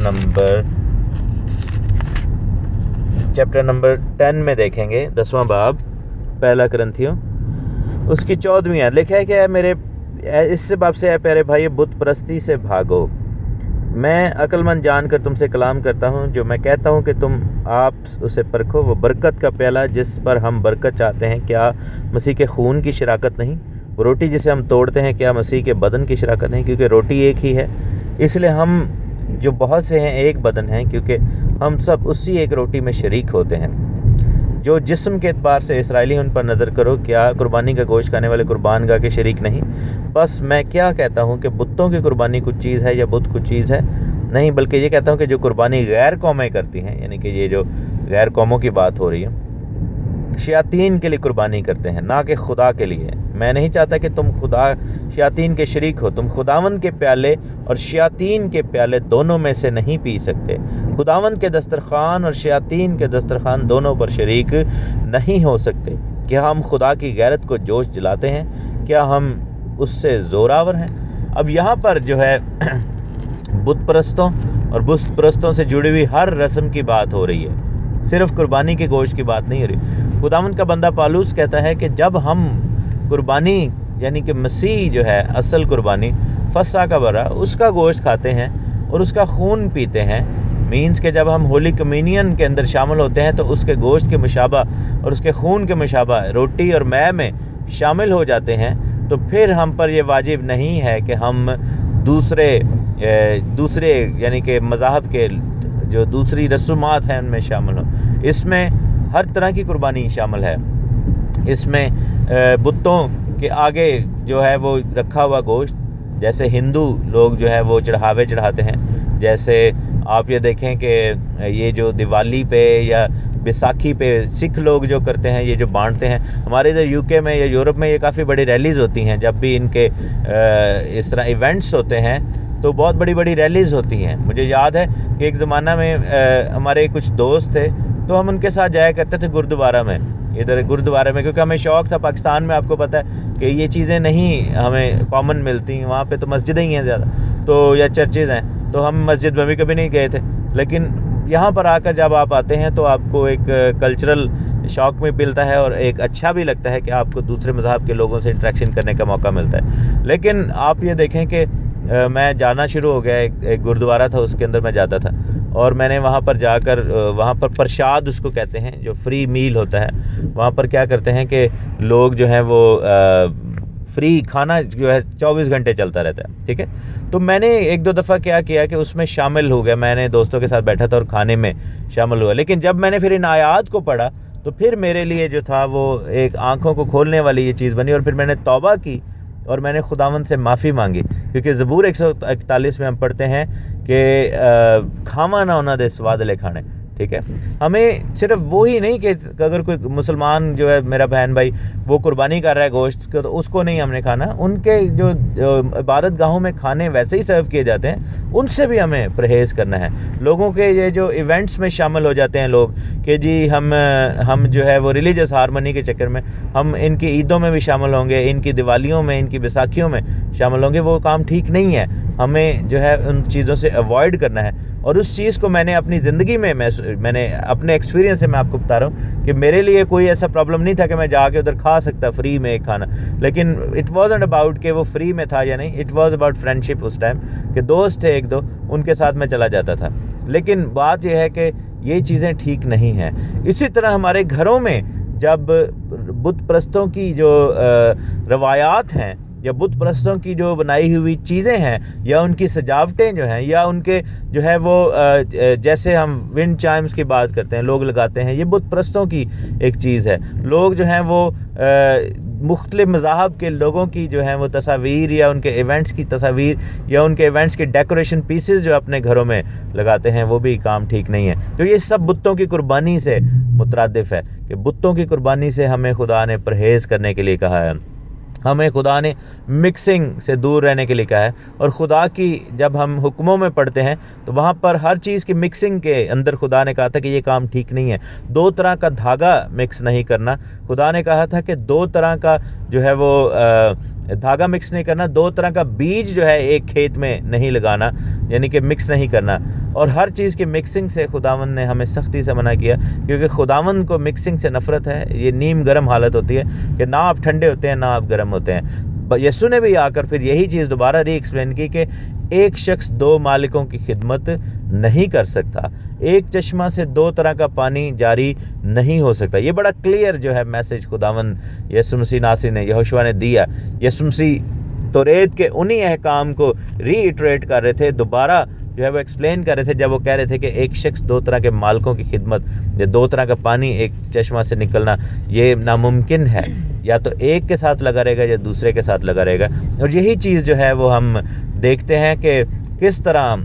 نمبر 10 میں دیکھیں گے 10واں باب, پہلا کرنتھیوں اس کی 14ویں آیت. لکھا ہے کہ اس سے باب سے ہے پیارے بھائی بت پرستی سے بھاگو. میں عقل مند جان کر تم سے کلام کرتا ہوں, جو میں کہتا ہوں کہ تم آپ اسے پرکھو. وہ برکت کا پیالہ جس پر ہم برکت چاہتے ہیں کیا مسیح کے خون کی شراکت نہیں؟ وہ روٹی جسے ہم توڑتے ہیں کیا مسیح کے بدن کی شراکت نہیں؟ کیونکہ روٹی ایک ہی ہے, اس لیے ہم جو بہت سے ہیں ایک بدن ہیں, کیونکہ ہم سب اسی ایک روٹی میں شریک ہوتے ہیں. جو جسم کے اعتبار سے اسرائیلی ان پر نظر کرو, کیا قربانی کا گوشت کھانے والے قربان گاہ کے شریک نہیں؟ بس میں کیا کہتا ہوں کہ بتوں کی قربانی کچھ چیز ہے یا بت کچھ چیز ہے؟ نہیں, بلکہ یہ کہتا ہوں کہ جو قربانی غیر قومیں کرتی ہیں, یعنی کہ یہ جو غیر قوموں کی بات ہو رہی ہے, شیاطین کے لیے قربانی کرتے ہیں، نہ کہ خدا کے لیے۔ میں نہیں چاہتا کہ تم شیاطین کے شریک ہو۔ تم خداوند کے پیالے اور شیاطین کے پیالے دونوں میں سے نہیں پی سکتے۔ خداوند کے دسترخوان اور شیاطین کے دسترخوان دونوں پر شریک نہیں ہو سکتے۔ کیا ہم خدا کی غیرت کو جوش جلاتے ہیں؟ کیا ہم اس سے زوراور ہیں؟ اب یہاں پر جو ہے بت پرستوں اور بت پرستوں سے جڑی ہوئی ہر رسم کی بات ہو رہی ہے، صرف قربانی کے گوشت کی بات نہیں ہو رہی۔ خداوند کا بندہ پالوس کہتا ہے کہ جب ہم قربانی یعنی کہ مسیح جو ہے اصل قربانی فسح کا برا اس کا گوشت کھاتے ہیں اور اس کا خون پیتے ہیں، مینز کہ جب ہم ہولی کمیونین کے اندر شامل ہوتے ہیں تو اس کے گوشت کے مشابہ اور اس کے خون کے مشابہ روٹی اور مے میں شامل ہو جاتے ہیں، تو پھر ہم پر یہ واجب نہیں ہے کہ ہم دوسرے یعنی کہ مذاہب کے جو دوسری رسومات ہیں ان میں شامل ہوں۔ اس میں ہر طرح کی قربانی شامل ہے۔ اس میں بتوں کے آگے جو ہے وہ رکھا ہوا گوشت، جیسے ہندو لوگ جو ہے وہ چڑھاوے چڑھاتے ہیں، جیسے آپ یہ دیکھیں کہ یہ جو دیوالی پہ یا بیساکھی پہ سکھ لوگ جو کرتے ہیں، یہ جو بانٹتے ہیں، ہمارے ادھر یو کے میں یا یورپ میں یہ کافی بڑی ریلیز ہوتی ہیں، جب بھی ان کے اس طرح ایونٹس ہوتے ہیں تو بہت بڑی بڑی ریلیز ہوتی ہیں۔ مجھے یاد ہے کہ ایک زمانہ میں ہمارے کچھ دوست تھے تو ہم ان کے ساتھ جایا کرتے تھے گردوارہ میں، ادھر گردوارے میں، کیونکہ ہمیں شوق تھا۔ پاکستان میں آپ کو پتہ ہے کہ یہ چیزیں نہیں ہمیں کامن ملتی، وہاں پہ تو مسجدیں ہی ہیں زیادہ تو یا چرچز ہیں، تو ہم مسجد میں بھی کبھی نہیں گئے تھے، لیکن یہاں پر آ کر جب آپ آتے ہیں تو آپ کو ایک کلچرل شوق میں ملتا ہے اور ایک اچھا بھی لگتا ہے کہ آپ کو دوسرے مذہب کے لوگوں سے انٹریکشن کرنے کا موقع ملتا ہے۔ لیکن آپ یہ دیکھیں کہ میں جانا شروع ہو گیا، ایک گردوارہ تھا اس کے اندر میں جاتا تھا، اور میں نے وہاں پر جا کر وہاں پر پرشاد اس کو کہتے ہیں، جو فری میل ہوتا ہے، وہاں پر کیا کرتے ہیں کہ لوگ جو ہیں وہ فری کھانا جو ہے 24 گھنٹے چلتا رہتا ہے، ٹھیک ہے۔ تو میں نے ایک دو دفعہ کیا کہ اس میں شامل ہو گیا، میں نے دوستوں کے ساتھ بیٹھا تھا اور کھانے میں شامل ہوا، لیکن جب میں نے پھر ان آیات کو پڑھا تو پھر میرے لیے جو تھا وہ ایک آنکھوں کو کھولنے والی یہ چیز بنی، اور پھر میں نے توبہ کی اور میں نے خداوند سے معافی مانگی، کیونکہ زبور 141 میں ہم پڑھتے ہیں کہ کھاما نہ ہونا دے سواد لے کھانے، ٹھیک ہے۔ ہمیں صرف وہی نہیں کہ اگر کوئی مسلمان جو ہے میرا بہن بھائی وہ قربانی کر رہا ہے گوشت کا تو اس کو نہیں ہم نے کھانا، ان کے جو عبادت گاہوں میں کھانے ویسے ہی سرو کیے جاتے ہیں ان سے بھی ہمیں پرہیز کرنا ہے۔ لوگوں کے یہ جو ایونٹس میں شامل ہو جاتے ہیں لوگ کہ جی ہم جو ہے وہ ریلیجس ہارمونی کے چکر میں ہم ان کی عیدوں میں بھی شامل ہوں گے، ان کی دیوالیوں میں، ان کی بیساکھیوں میں شامل ہوں گے، وہ کام ٹھیک نہیں ہے۔ ہمیں جو ہے ان چیزوں سے اوائڈ کرنا ہے، اور اس چیز کو میں نے اپنی زندگی میں نے اپنے ایکسپیرینس سے میں آپ کو بتا رہا ہوں کہ میرے لیے کوئی ایسا پرابلم نہیں تھا کہ میں جا کے ادھر کھا سکتا فری میں ایک کھانا، لیکن اٹ وازنٹ اباؤٹ کہ وہ فری میں تھا یا نہیں، it was about friendship. اس ٹائم کہ دوست تھے ایک دو، ان کے ساتھ میں چلا جاتا تھا، لیکن بات یہ ہے کہ یہ چیزیں ٹھیک نہیں ہیں۔ اسی طرح ہمارے گھروں میں جب بت پرستوں کی جو روایات ہیں یا بت پرستوں کی جو بنائی ہوئی چیزیں ہیں یا ان کی سجاوٹیں جو ہیں یا ان کے جو ہے وہ جیسے ہم ونڈ چائمز کی بات کرتے ہیں لوگ لگاتے ہیں، یہ بت پرستوں کی ایک چیز ہے۔ لوگ جو ہیں وہ مختلف مذاہب کے لوگوں کی جو ہیں وہ تصاویر یا ان کے ایونٹس کی تصاویر یا ان کے ایونٹس کے ڈیکوریشن پیسز جو اپنے گھروں میں لگاتے ہیں، وہ بھی کام ٹھیک نہیں ہے۔ تو یہ سب بتوں کی قربانی سے مترادف ہے کہ بتوں کی قربانی سے ہمیں خدا نے پرہیز کرنے کے لیے کہا ہے، ہمیں خدا نے مکسنگ سے دور رہنے کے لیے کہا ہے، اور خدا کی جب ہم حکموں میں پڑھتے ہیں تو وہاں پر ہر چیز کی مکسنگ کے اندر خدا نے کہا تھا کہ یہ کام ٹھیک نہیں ہے۔ 2 طرح کا دھاگا مکس نہیں کرنا، خدا نے کہا تھا کہ 2 طرح کا جو ہے وہ دھاگا مکس نہیں کرنا، 2 طرح کا بیج جو ہے ایک کھیت میں نہیں لگانا، یعنی کہ مکس نہیں کرنا، اور ہر چیز کی مکسنگ سے خداوند نے ہمیں سختی سے منع کیا، کیونکہ خداوند کو مکسنگ سے نفرت ہے۔ یہ نیم گرم حالت ہوتی ہے کہ نہ آپ ٹھنڈے ہوتے ہیں نہ آپ گرم ہوتے ہیں۔ یسوع نے بھی آ کر پھر یہی چیز دوبارہ ری ایکسپلین کی کہ ایک شخص 2 مالکوں کی خدمت نہیں کر سکتا، ایک چشمہ سے 2 طرح کا پانی جاری نہیں ہو سکتا۔ یہ بڑا کلیئر جو ہے میسج خداوند یسوع مسیح ناصری نے، یہوشوا نے دیا۔ یسوع مسیح توریت کے انہی احکام کو ری ایٹریٹ کر رہے تھے، دوبارہ جو ہے وہ ایکسپلین کر رہے تھے جب وہ کہہ رہے تھے کہ ایک شخص 2 طرح کے مالکوں کی خدمت، یا 2 طرح کا پانی ایک چشمہ سے نکلنا یہ ناممکن ہے، یا تو ایک کے ساتھ لگا رہے گا یا دوسرے کے ساتھ لگا رہے گا۔ اور یہی چیز جو ہے وہ ہم دیکھتے ہیں کہ کس طرح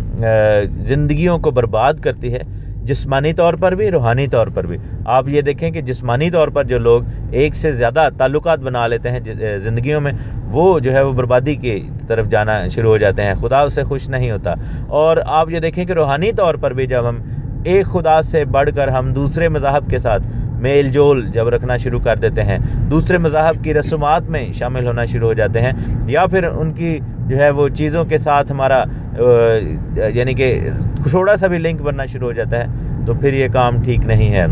زندگیوں کو برباد کرتی ہے جسمانی طور پر بھی روحانی طور پر بھی. آپ یہ دیکھیں کہ جسمانی طور پر جو لوگ ایک سے زیادہ تعلقات بنا لیتے ہیں زندگیوں میں، وہ جو ہے وہ بربادی کی طرف جانا شروع ہو جاتے ہیں، خدا اس سے خوش نہیں ہوتا. اور آپ یہ دیکھیں کہ روحانی طور پر بھی جب ہم ایک خدا سے بڑھ کر ہم دوسرے مذاہب کے ساتھ میل جول جب رکھنا شروع کر دیتے ہیں، دوسرے مذاہب کی رسومات میں شامل ہونا شروع ہو جاتے ہیں، یا پھر ان کی جو ہے وہ چیزوں کے ساتھ ہمارا یعنی کہ تھوڑا سا بھی لنک بننا شروع ہو جاتا ہے، تو پھر یہ کام ٹھیک نہیں ہے.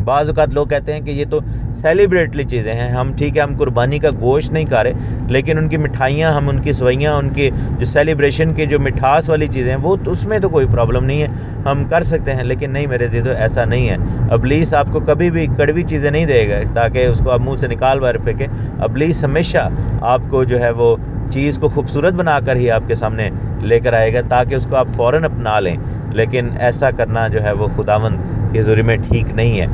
بعض اوقات لوگ کہتے ہیں کہ یہ تو سیلیبریٹلی چیزیں ہیں، ہم ٹھیک ہے ہم قربانی کا گوشت نہیں کھا رہے، لیکن ان کی مٹھائیاں، ہم ان کی سوئیاں، ان کی جو سیلیبریشن کی جو مٹھاس والی چیزیں ہیں وہ تو اس میں تو کوئی پرابلم نہیں ہے، ہم کر سکتے ہیں. لیکن نہیں میرے عزیزو، ایسا نہیں ہے. ابلیس آپ کو کبھی بھی کڑوی چیزیں نہیں دے گا تاکہ اس کو آپ منہ سے نکال باہر پھینکے. ابلیس ہمیشہ آپ کو جو ہے وہ چیز کو خوبصورت بنا کر ہی آپ کے سامنے لے کر آئے گا تاکہ اس کو آپ فوراً اپنا لیں، لیکن ایسا کرنا جو ہے وہ خداوند کی حضوری میں ٹھیک نہیں ہے.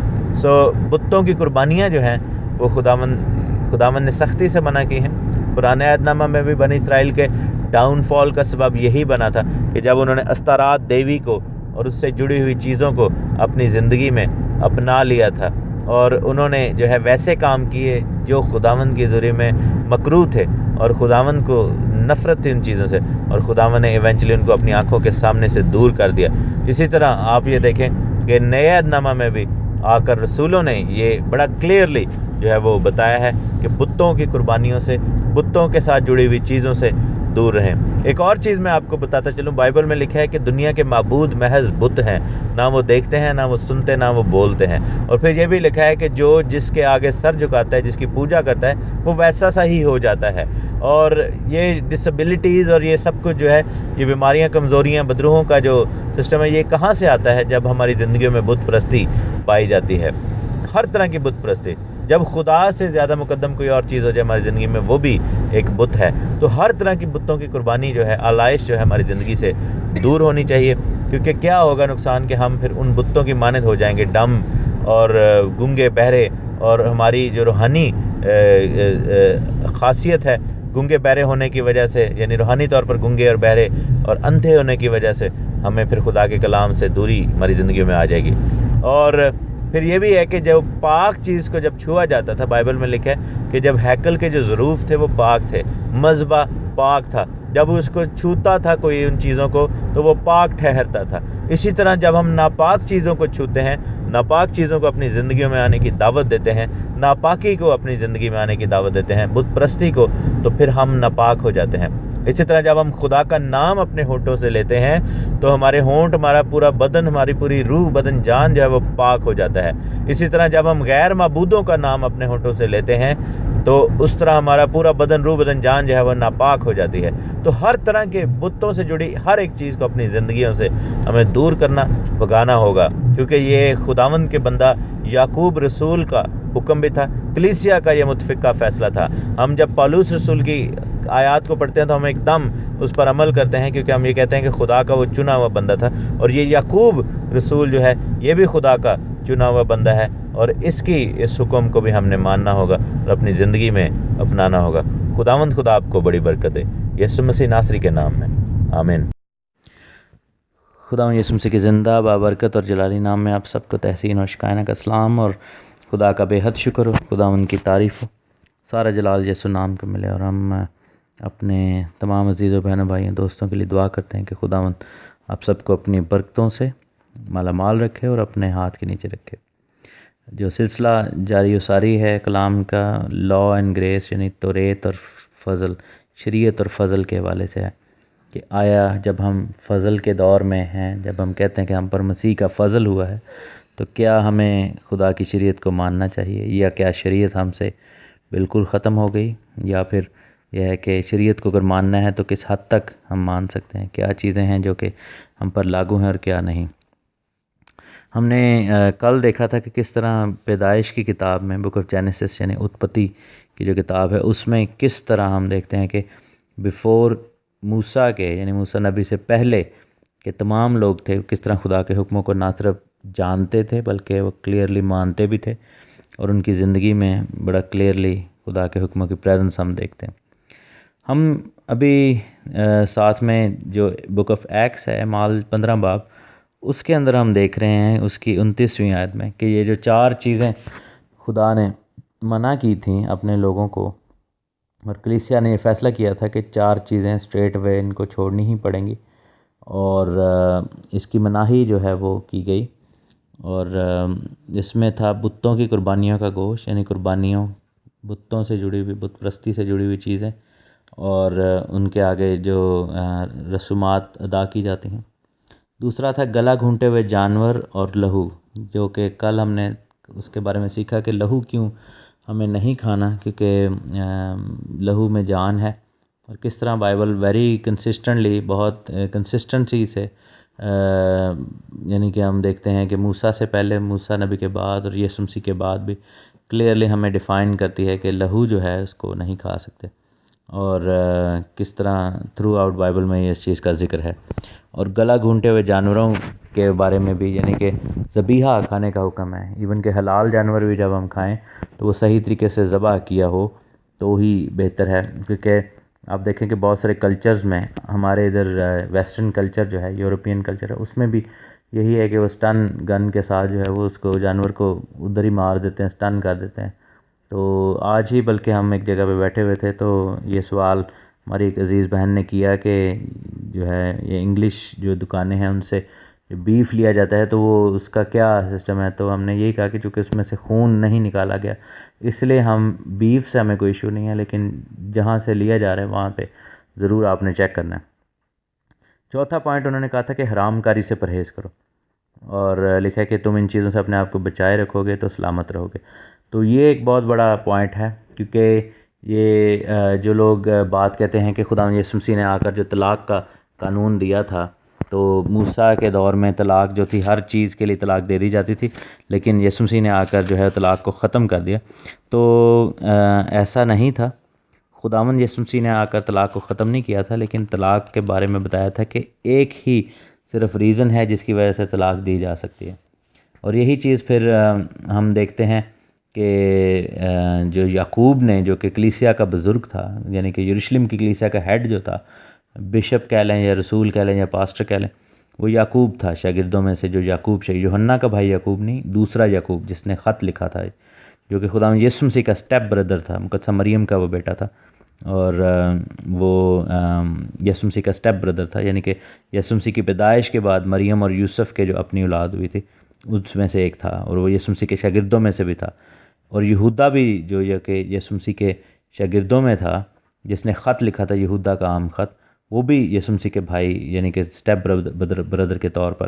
بتوں کی قربانیاں جو ہیں وہ خداوند نے سختی سے منع کی ہیں. پرانے عہد نامہ میں بھی بنی اسرائیل کے ڈاؤن فال کا سبب یہی بنا تھا کہ جب انہوں نے استارات دیوی کو اور اس سے جڑی ہوئی چیزوں کو اپنی زندگی میں اپنا لیا تھا، اور انہوں نے جو ہے ویسے کام کیے جو خداوند کی حضوری میں مکروہ تھے، اور خداوند کو نفرت تھی ان چیزوں سے، اور خداوند نے ایونچولی ان کو اپنی آنکھوں کے سامنے سے دور کر دیا. اسی طرح آپ یہ دیکھیں کہ نئے عہد نامہ میں بھی آ کر رسولوں نے یہ بڑا کلیئرلی جو ہے وہ بتایا ہے کہ بتوں کی قربانیوں سے، بتوں کے ساتھ جڑی ہوئی چیزوں سے دور رہیں. ایک اور چیز میں آپ کو بتاتا چلوں، بائبل میں لکھا ہے کہ دنیا کے معبود محض بت ہیں، نہ وہ دیکھتے ہیں، نہ وہ سنتے، نہ وہ بولتے ہیں. اور پھر یہ بھی لکھا ہے کہ جو جس کے آگے سر جھکاتا ہے، جس کی پوجا کرتا ہے، وہ ویسا سا ہی ہو جاتا ہے. اور یہ ڈسیبلٹیز اور یہ سب کچھ جو ہے، یہ بیماریاں، کمزوریاں، بدروہوں کا جو سسٹم ہے، یہ کہاں سے آتا ہے؟ جب ہماری زندگیوں میں بت پرستی پائی جاتی ہے، ہر طرح کی بت پرستی. جب خدا سے زیادہ مقدم کوئی اور چیز ہو جائے ہماری زندگی میں، وہ بھی ایک بت ہے. تو ہر طرح کی بتوں کی قربانی جو ہے، آلائش جو ہے، ہماری زندگی سے دور ہونی چاہیے. کیونکہ کیا ہوگا نقصان کہ ہم پھر ان بتوں کی مانند ہو جائیں گے، ڈم اور گنگے بہرے. اور ہماری جو روحانی خاصیت ہے، گنگے بہرے ہونے کی وجہ سے، یعنی روحانی طور پر گنگے اور بہرے اور اندھے ہونے کی وجہ سے، ہمیں پھر خدا کے کلام سے دوری ہماری زندگیوں میں آ جائے گی. اور پھر یہ بھی ہے کہ جب پاک چیز کو جب چھوا جاتا تھا، بائبل میں لکھا ہے کہ جب ہیکل کے جو ظروف تھے وہ پاک تھے، مذبح پاک تھا، جب اس کو چھوتا تھا کوئی ان چیزوں کو تو وہ پاک ٹھہرتا تھا. اسی طرح جب ہم ناپاک چیزوں کو چھوتے ہیں، ناپاک چیزوں کو اپنی زندگیوں میں آنے کی دعوت دیتے ہیں، ناپاکی کو اپنی زندگی میں آنے کی دعوت دیتے ہیں، بت پرستی کو، تو پھر ہم ناپاک ہو جاتے ہیں. اسی طرح جب ہم خدا کا نام اپنے ہونٹوں سے لیتے ہیں تو ہمارے ہونٹ، ہمارا پورا بدن، ہماری پوری روح، بدن، جان جو ہے وہ پاک ہو جاتا ہے. اسی طرح جب ہم غیر معبودوں کا نام اپنے ہونٹوں سے لیتے ہیں تو اس طرح ہمارا پورا بدن، روح، بدن، جان جو ہے وہ ناپاک ہو جاتی ہے. تو ہر طرح کے بتوں سے جڑی ہر ایک چیز کو اپنی زندگیوں سے ہمیں دور کرنا، بھگانا ہوگا. کیونکہ یہ خداوند کے بندہ یعقوب رسول کا حکم بھی تھا، کلیسیا کا یہ متفقہ فیصلہ تھا. ہم جب پالوس رسول کی آیات کو پڑھتے ہیں تو ہم ایک دم اس پر عمل کرتے ہیں، کیونکہ ہم یہ کہتے ہیں کہ خدا کا وہ چنا ہوا بندہ تھا، اور یہ یعقوب رسول جو ہے یہ بھی خدا کا چنا ہوا بندہ ہے، اور اس حکم کو بھی ہم نے ماننا ہوگا اور اپنی زندگی میں اپنانا ہوگا. خداوند خدا آپ کو بڑی برکت دے، یسوع مسیح ناصری کے نام میں، آمین. خداوند یسوع مسیح کے زندہ بابرکت اور جلالی نام میں آپ سب کو تحسین اور شکاینا کا سلام، اور خدا کا بے حد شکر ہو، خداوند کی تعریف ہو. سارا جلال یسوع نام کو ملے. اور ہم اپنے تمام عزیز و بہنوں، بھائیوں، دوستوں کے لیے دعا کرتے ہیں کہ خداوند آپ سب کو اپنی برکتوں سے مالا مال رکھے اور اپنے ہاتھ کے نیچے رکھے. جو سلسلہ جاری و ساری ہے کلام کا، لا اینڈ گریس، یعنی توریت اور فضل، شریعت اور فضل کے حوالے سے ہے کہ آیا جب ہم فضل کے دور میں ہیں، جب ہم کہتے ہیں کہ ہم پر مسیح کا فضل ہوا ہے، تو کیا ہمیں خدا کی شریعت کو ماننا چاہیے، یا کیا شریعت ہم سے بالکل ختم ہو گئی، یا پھر یہ ہے کہ شریعت کو اگر ماننا ہے تو کس حد تک ہم مان سکتے ہیں، کیا چیزیں ہیں جو کہ ہم پر لاگو ہیں اور کیا نہیں. ہم نے کل دیکھا تھا کہ کس طرح پیدائش کی کتاب میں، بک آف جینیسس یعنی اتپتی کی جو کتاب ہے، اس میں کس طرح ہم دیکھتے ہیں کہ بیفور موسیٰ کے، یعنی موسیٰ نبی سے پہلے کے تمام لوگ تھے، کس طرح خدا کے حکموں کو نہ صرف جانتے تھے بلکہ وہ کلیئرلی مانتے بھی تھے، اور ان کی زندگی میں بڑا کلیئرلی خدا کے حکموں کی پریزنس ہم دیکھتے ہیں. ہم ابھی ساتھ میں جو بک آف ایکٹس ہے، اعمال 15 باب، اس کے اندر ہم دیکھ رہے ہیں اس کی 29ویں آیت میں کہ یہ جو 4 چیزیں خدا نے منع کی تھیں اپنے لوگوں کو، اور کلیسیا نے یہ فیصلہ کیا تھا کہ 4 چیزیں اسٹریٹ وے ان کو چھوڑنی ہی پڑیں گی، اور اس کی مناہی جو ہے وہ کی گئی، اور اس میں تھا بتوں کی قربانیوں کا گوشت، یعنی قربانیوں بتوں سے جڑی ہوئی، بت پرستی سے جڑی ہوئی چیزیں، اور ان کے آگے جو رسومات ادا کی جاتی ہیں۔ دوسرا تھا گلا گھونٹے ہوئے جانور اور لہو، جو کہ کل ہم نے اس کے بارے میں سیکھا کہ لہو کیوں ہمیں نہیں کھانا، کیونکہ لہو میں جان ہے، اور کس طرح بائبل ویری کنسسٹنٹلی، بہت کنسسٹنسی سے، یعنی کہ ہم دیکھتے ہیں کہ موسیٰ سے پہلے، موسیٰ نبی کے بعد اور یسوع مسیح کے بعد بھی کلیئرلی ہمیں ڈیفائن کرتی ہے کہ لہو جو ہے اس کو نہیں کھا سکتے، اور کس طرح تھرو آؤٹ بائبل میں اس چیز کا ذکر ہے۔ اور گلا گھونٹے ہوئے جانوروں کے بارے میں بھی، یعنی کہ ذبیحہ کھانے کا حکم ہے، ایون کہ حلال جانور بھی جب ہم کھائیں تو وہ صحیح طریقے سے ذبح کیا ہو تو ہی بہتر ہے، کیونکہ آپ دیکھیں کہ بہت سارے کلچرز میں، ہمارے ادھر ویسٹرن کلچر جو ہے، یورپین کلچر ہے، اس میں بھی یہی ہے کہ وہ سٹن گن کے ساتھ جو ہے وہ اس کو جانور کو ادھر ہی مار دیتے ہیں، سٹن کر دیتے ہیں۔ تو آج ہی بلکہ ہم ایک جگہ پہ بیٹھے ہوئے تھے تو یہ سوال ہماری ایک عزیز بہن نے کیا کہ جو ہے یہ انگلش جو دکانیں ہیں ان سے جو بیف لیا جاتا ہے تو وہ اس کا کیا سسٹم ہے، تو ہم نے یہی کہا کہ چونکہ اس میں سے خون نہیں نکالا گیا اس لیے ہم بیف سے ہمیں کوئی ایشو نہیں ہے، لیکن جہاں سے لیا جا رہا ہے وہاں پہ ضرور آپ نے چیک کرنا ہے۔ چوتھا پوائنٹ انہوں نے کہا تھا کہ حرام کاری سے پرہیز کرو، اور لکھا ہے کہ تم ان چیزوں سے اپنے آپ کو بچائے رکھو گے تو سلامت رہو گے۔ تو یہ ایک بہت بڑا پوائنٹ ہے، کیونکہ یہ جو لوگ بات کہتے ہیں کہ خدا یسوع مسیح نے آ کر جو طلاق کا قانون دیا تھا، تو موسیٰ کے دور میں طلاق جو تھی ہر چیز کے لیے طلاق دے دی جاتی تھی، لیکن یسوع مسیح نے آ کر جو ہے طلاق کو ختم کر دیا، تو ایسا نہیں تھا۔ خداوند یسوع مسیح نے آ کر طلاق کو ختم نہیں کیا تھا، لیکن طلاق کے بارے میں بتایا تھا کہ ایک ہی صرف ریزن ہے جس کی وجہ سے طلاق دی جا سکتی ہے، اور یہی چیز پھر ہم دیکھتے ہیں کہ جو یعقوب نے، جو کہ کلیسیا کا بزرگ تھا، یعنی کہ یروشلم کی کلیسیا کا ہیڈ جو تھا، بشپ کہہ لیں یا رسول کہہ لیں یا پاسٹر کہہ لیں، وہ یعقوب تھا شاگردوں میں سے، جو یعقوب یوحنا کا بھائی یعقوب نہیں، دوسرا یعقوب جس نے خط لکھا تھا، جو کہ خدا یسوع مسیح کا اسٹیپ بردر تھا، مقدسہ مریم کا وہ بیٹا تھا، اور وہ یسوع مسیح کا اسٹیپ بردر تھا، یعنی کہ یسوع مسیح کی پیدائش کے بعد مریم اور یوسف کے جو اپنی اولاد ہوئی تھی اس میں سے ایک تھا، اور وہ یسوع مسیح کے شاگردوں میں سے بھی تھا۔ اور یہودا بھی جو یہ کہ یسوع مسیح کے شاگردوں میں تھا، جس نے خط لکھا تھا، یہودا کا عام خط، وہ بھی یسوع مسیح کے بھائی یعنی کہ اسٹیپ بردر کے طور پر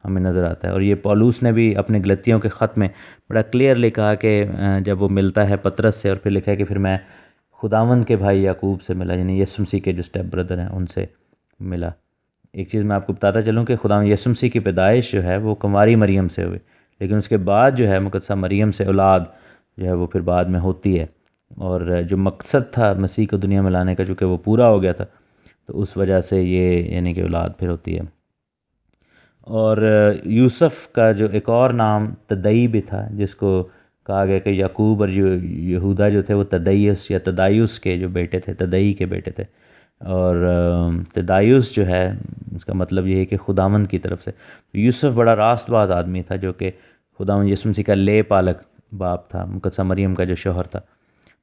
ہمیں نظر آتا ہے۔ اور یہ پولوس نے بھی اپنے غلطیوں کے خط میں بڑا کلیئرلی کہا کہ جب وہ ملتا ہے پطرس سے، اور پھر لکھا ہے کہ پھر میں خداوند کے بھائی یعقوب سے ملا، یعنی یسوع مسیح کے جو اسٹیپ بردر ہیں ان سے ملا۔ ایک چیز میں آپ کو بتاتا چلوں کہ خداوند یسوع مسیح کی پیدائش جو ہے وہ کنواری مریم سے ہوئی، لیکن اس کے بعد جو ہے مقدسہ مریم سے اولاد جو ہے وہ پھر بعد میں ہوتی ہے، اور جو مقصد تھا مسیح کو دنیا میں لانے کا چونکہ وہ پورا ہو گیا تھا، تو اس وجہ سے یہ یعنی کہ اولاد پھر ہوتی ہے۔ اور یوسف کا جو ایک اور نام تدئی بھی تھا، جس کو کہا گیا کہ یعقوب اور یہودا جو تھے وہ تدیس یا تدایس کے جو بیٹے تھے، تدئی کے بیٹے تھے، اور تدایس جو ہے اس کا مطلب یہ ہے کہ خداوند کی طرف سے۔ یوسف بڑا راست باز آدمی تھا، جو کہ خداوند یسوع مسیح کا لے پالک باپ تھا، مقدسہ مریم کا جو شوہر تھا،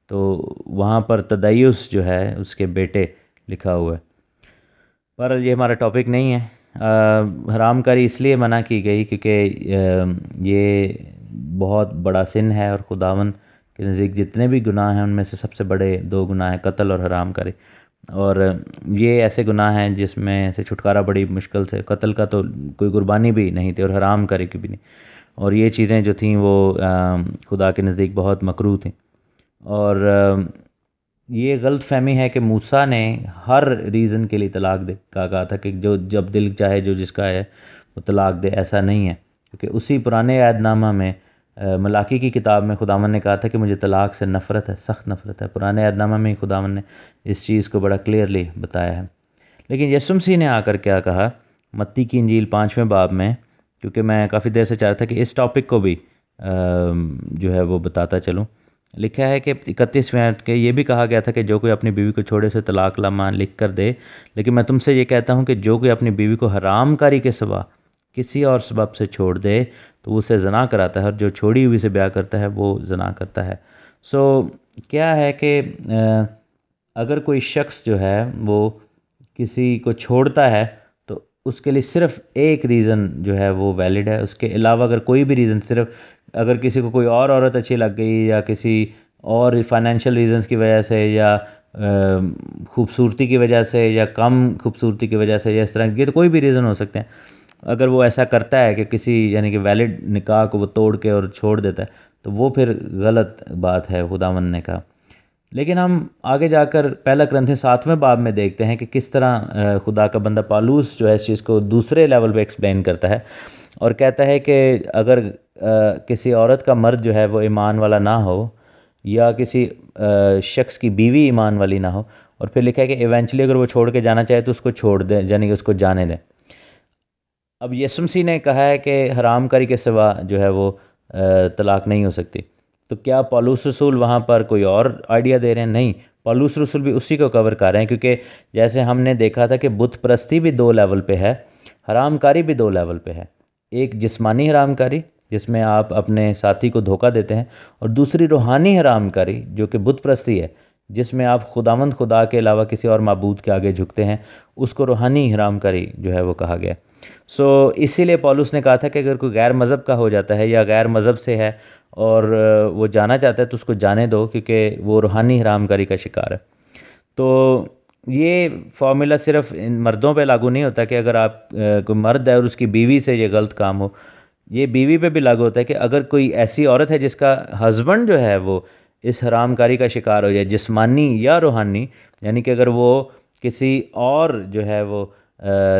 تو وہاں پر تدیس جو ہے اس کے بیٹے لکھا ہوا ہے۔ پر یہ ہمارا ٹاپک نہیں ہے۔ حرام کاری اس لیے منع کی گئی کیونکہ یہ بہت بڑا سن ہے، اور خداوند کے نزدیک جتنے بھی گناہ ہیں ان میں سے سب سے بڑے 2 گناہ ہیں، قتل اور حرام کاری، اور یہ ایسے گناہ ہیں جس میں سے چھٹکارا بڑی مشکل سے، قتل کا تو کوئی قربانی بھی نہیں تھی اور حرام کاری کی بھی نہیں، اور یہ چیزیں جو تھیں وہ خدا کے نزدیک بہت مکروہ تھیں۔ اور یہ غلط فہمی ہے کہ موسیٰ نے ہر ریزن کے لیے طلاق کا کہا تھا کہ جو جب دل چاہے جو جس کا ہے وہ طلاق دے، ایسا نہیں ہے، کیونکہ اسی پرانے عہد نامہ میں ملاکی کی کتاب میں خداوند نے کہا تھا کہ مجھے طلاق سے نفرت ہے، سخت نفرت ہے۔ پرانے عہد نامہ میں ہی خداوند نے اس چیز کو بڑا کلیئرلی بتایا ہے۔ لیکن یسوع مسیح نے آ کر کیا کہا متی کی انجیل 5ویں باب میں، کیونکہ میں کافی دیر سے چاہ رہا تھا کہ اس ٹاپک کو بھی جو ہے وہ بتاتا چلوں، لکھا ہے کہ 31ویں آیت کے یہ بھی کہا گیا تھا کہ جو کوئی اپنی بیوی کو چھوڑے سے طلاق لامہ لکھ کر دے، لیکن میں تم سے یہ کہتا ہوں کہ جو کوئی اپنی بیوی کو حرام کاری کے سوا کسی اور سبب سے چھوڑ دے تو وہ اسے زنا کراتا ہے، اور جو چھوڑی ہوئی سے بیاہ کرتا ہے وہ زنا کرتا ہے۔ سو کیا ہے کہ اگر کوئی شخص جو ہے وہ کسی کو چھوڑتا ہے تو اس کے لیے صرف ایک ریزن جو ہے وہ ویلڈ ہے، اس کے علاوہ اگر کوئی بھی ریزن، صرف اگر کسی کو کوئی اور عورت اچھی لگ گئی یا کسی اور فائنینشیل ریزنز کی وجہ سے یا خوبصورتی کی وجہ سے یا کم خوبصورتی کی وجہ سے یا اس طرح کے تو کوئی بھی ریزن ہو سکتے ہیں، اگر وہ ایسا کرتا ہے کہ کسی یعنی کہ ویلڈ نکاح کو وہ توڑ کے اور چھوڑ دیتا ہے تو وہ پھر غلط بات ہے خداوند نے کہا۔ لیکن ہم آگے جا کر پہلا کرنتھیوں 7ویں باب میں دیکھتے ہیں کہ کس طرح خدا کا بندہ پالوس جو ہے اس چیز کو دوسرے لیول پہ ایکسپلین کرتا ہے اور کہتا ہے کہ اگر کسی عورت کا مرد جو ہے وہ ایمان والا نہ ہو یا کسی شخص کی بیوی ایمان والی نہ ہو، اور پھر لکھا ہے کہ ایونچولی اگر وہ چھوڑ کے جانا چاہے تو اس کو چھوڑ دیں، یعنی کہ اس کو جانے دیں۔ اب یسوع مسیح نے کہا ہے کہ حرام کاری کے سوا جو ہے وہ طلاق نہیں ہو سکتی، تو کیا پالوس رسول وہاں پر کوئی اور آئیڈیا دے رہے ہیں؟ نہیں، پالوس رسول بھی اسی کو کور کر رہے ہیں، کیونکہ جیسے ہم نے دیکھا تھا کہ بت پرستی بھی 2 لیول پہ ہے، حرام کاری بھی 2 لیول پہ ہے، ایک جسمانی حرام کاری جس میں آپ اپنے ساتھی کو دھوکہ دیتے ہیں، اور دوسری روحانی حرام کاری جو کہ بت پرستی ہے، جس میں آپ خداوند خدا کے علاوہ کسی اور معبود کے آگے جھکتے ہیں، اس کو روحانی حرام کاری جو ہے وہ کہا گیا۔ سو اسی لیے پولس نے کہا تھا کہ اگر کوئی غیر مذہب کا ہو جاتا ہے یا غیر مذہب سے ہے اور وہ جانا چاہتا ہے تو اس کو جانے دو، کیونکہ وہ روحانی حرام کاری کا شکار ہے۔ تو یہ فارمولا صرف ان مردوں پہ لاگو نہیں ہوتا کہ اگر آپ کوئی مرد ہے اور اس کی بیوی سے یہ غلط کام ہو، یہ بیوی پہ بھی لاگو ہوتا ہے کہ اگر کوئی ایسی عورت ہے جس کا ہسبینڈ جو ہے وہ اس حرام کاری کا شکار ہو جائے، جسمانی یا روحانی، یعنی کہ اگر وہ کسی اور جو ہے وہ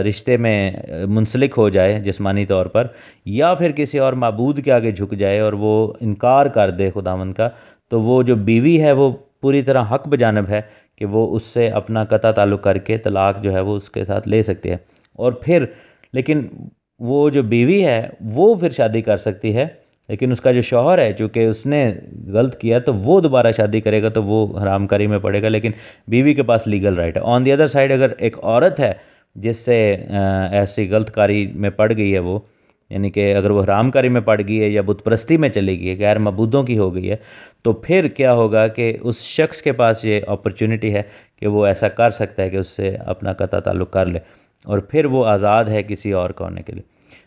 رشتے میں منسلک ہو جائے جسمانی طور پر، یا پھر کسی اور معبود کے آگے جھک جائے اور وہ انکار کر دے خداوند کا، تو وہ جو بیوی ہے وہ پوری طرح حق بجانب ہے کہ وہ اس سے اپنا قطع تعلق کر کے طلاق جو ہے وہ اس کے ساتھ لے سکتی ہے، اور پھر لیکن وہ جو بیوی ہے وہ پھر شادی کر سکتی ہے، لیکن اس کا جو شوہر ہے چونکہ اس نے غلط کیا تو وہ دوبارہ شادی کرے گا تو وہ حرام کاری میں پڑے گا، لیکن بیوی کے پاس لیگل رائٹ ہے۔ آن دی ادر سائڈ اگر ایک عورت ہے جس سے ایسی غلط کاری میں پڑ گئی ہے، وہ یعنی کہ اگر وہ حرام کاری میں پڑ گئی ہے یا بت پرستی میں چلی گئی ہے، غیر معبودوں کی ہو گئی ہے، تو پھر کیا ہوگا کہ اس شخص کے پاس یہ اپرچونٹی ہے کہ وہ ایسا کر سکتا ہے کہ اس سے اپنا قطع تعلق کر لے، اور پھر وہ آزاد ہے کسی اور کو ہونے کے لیے۔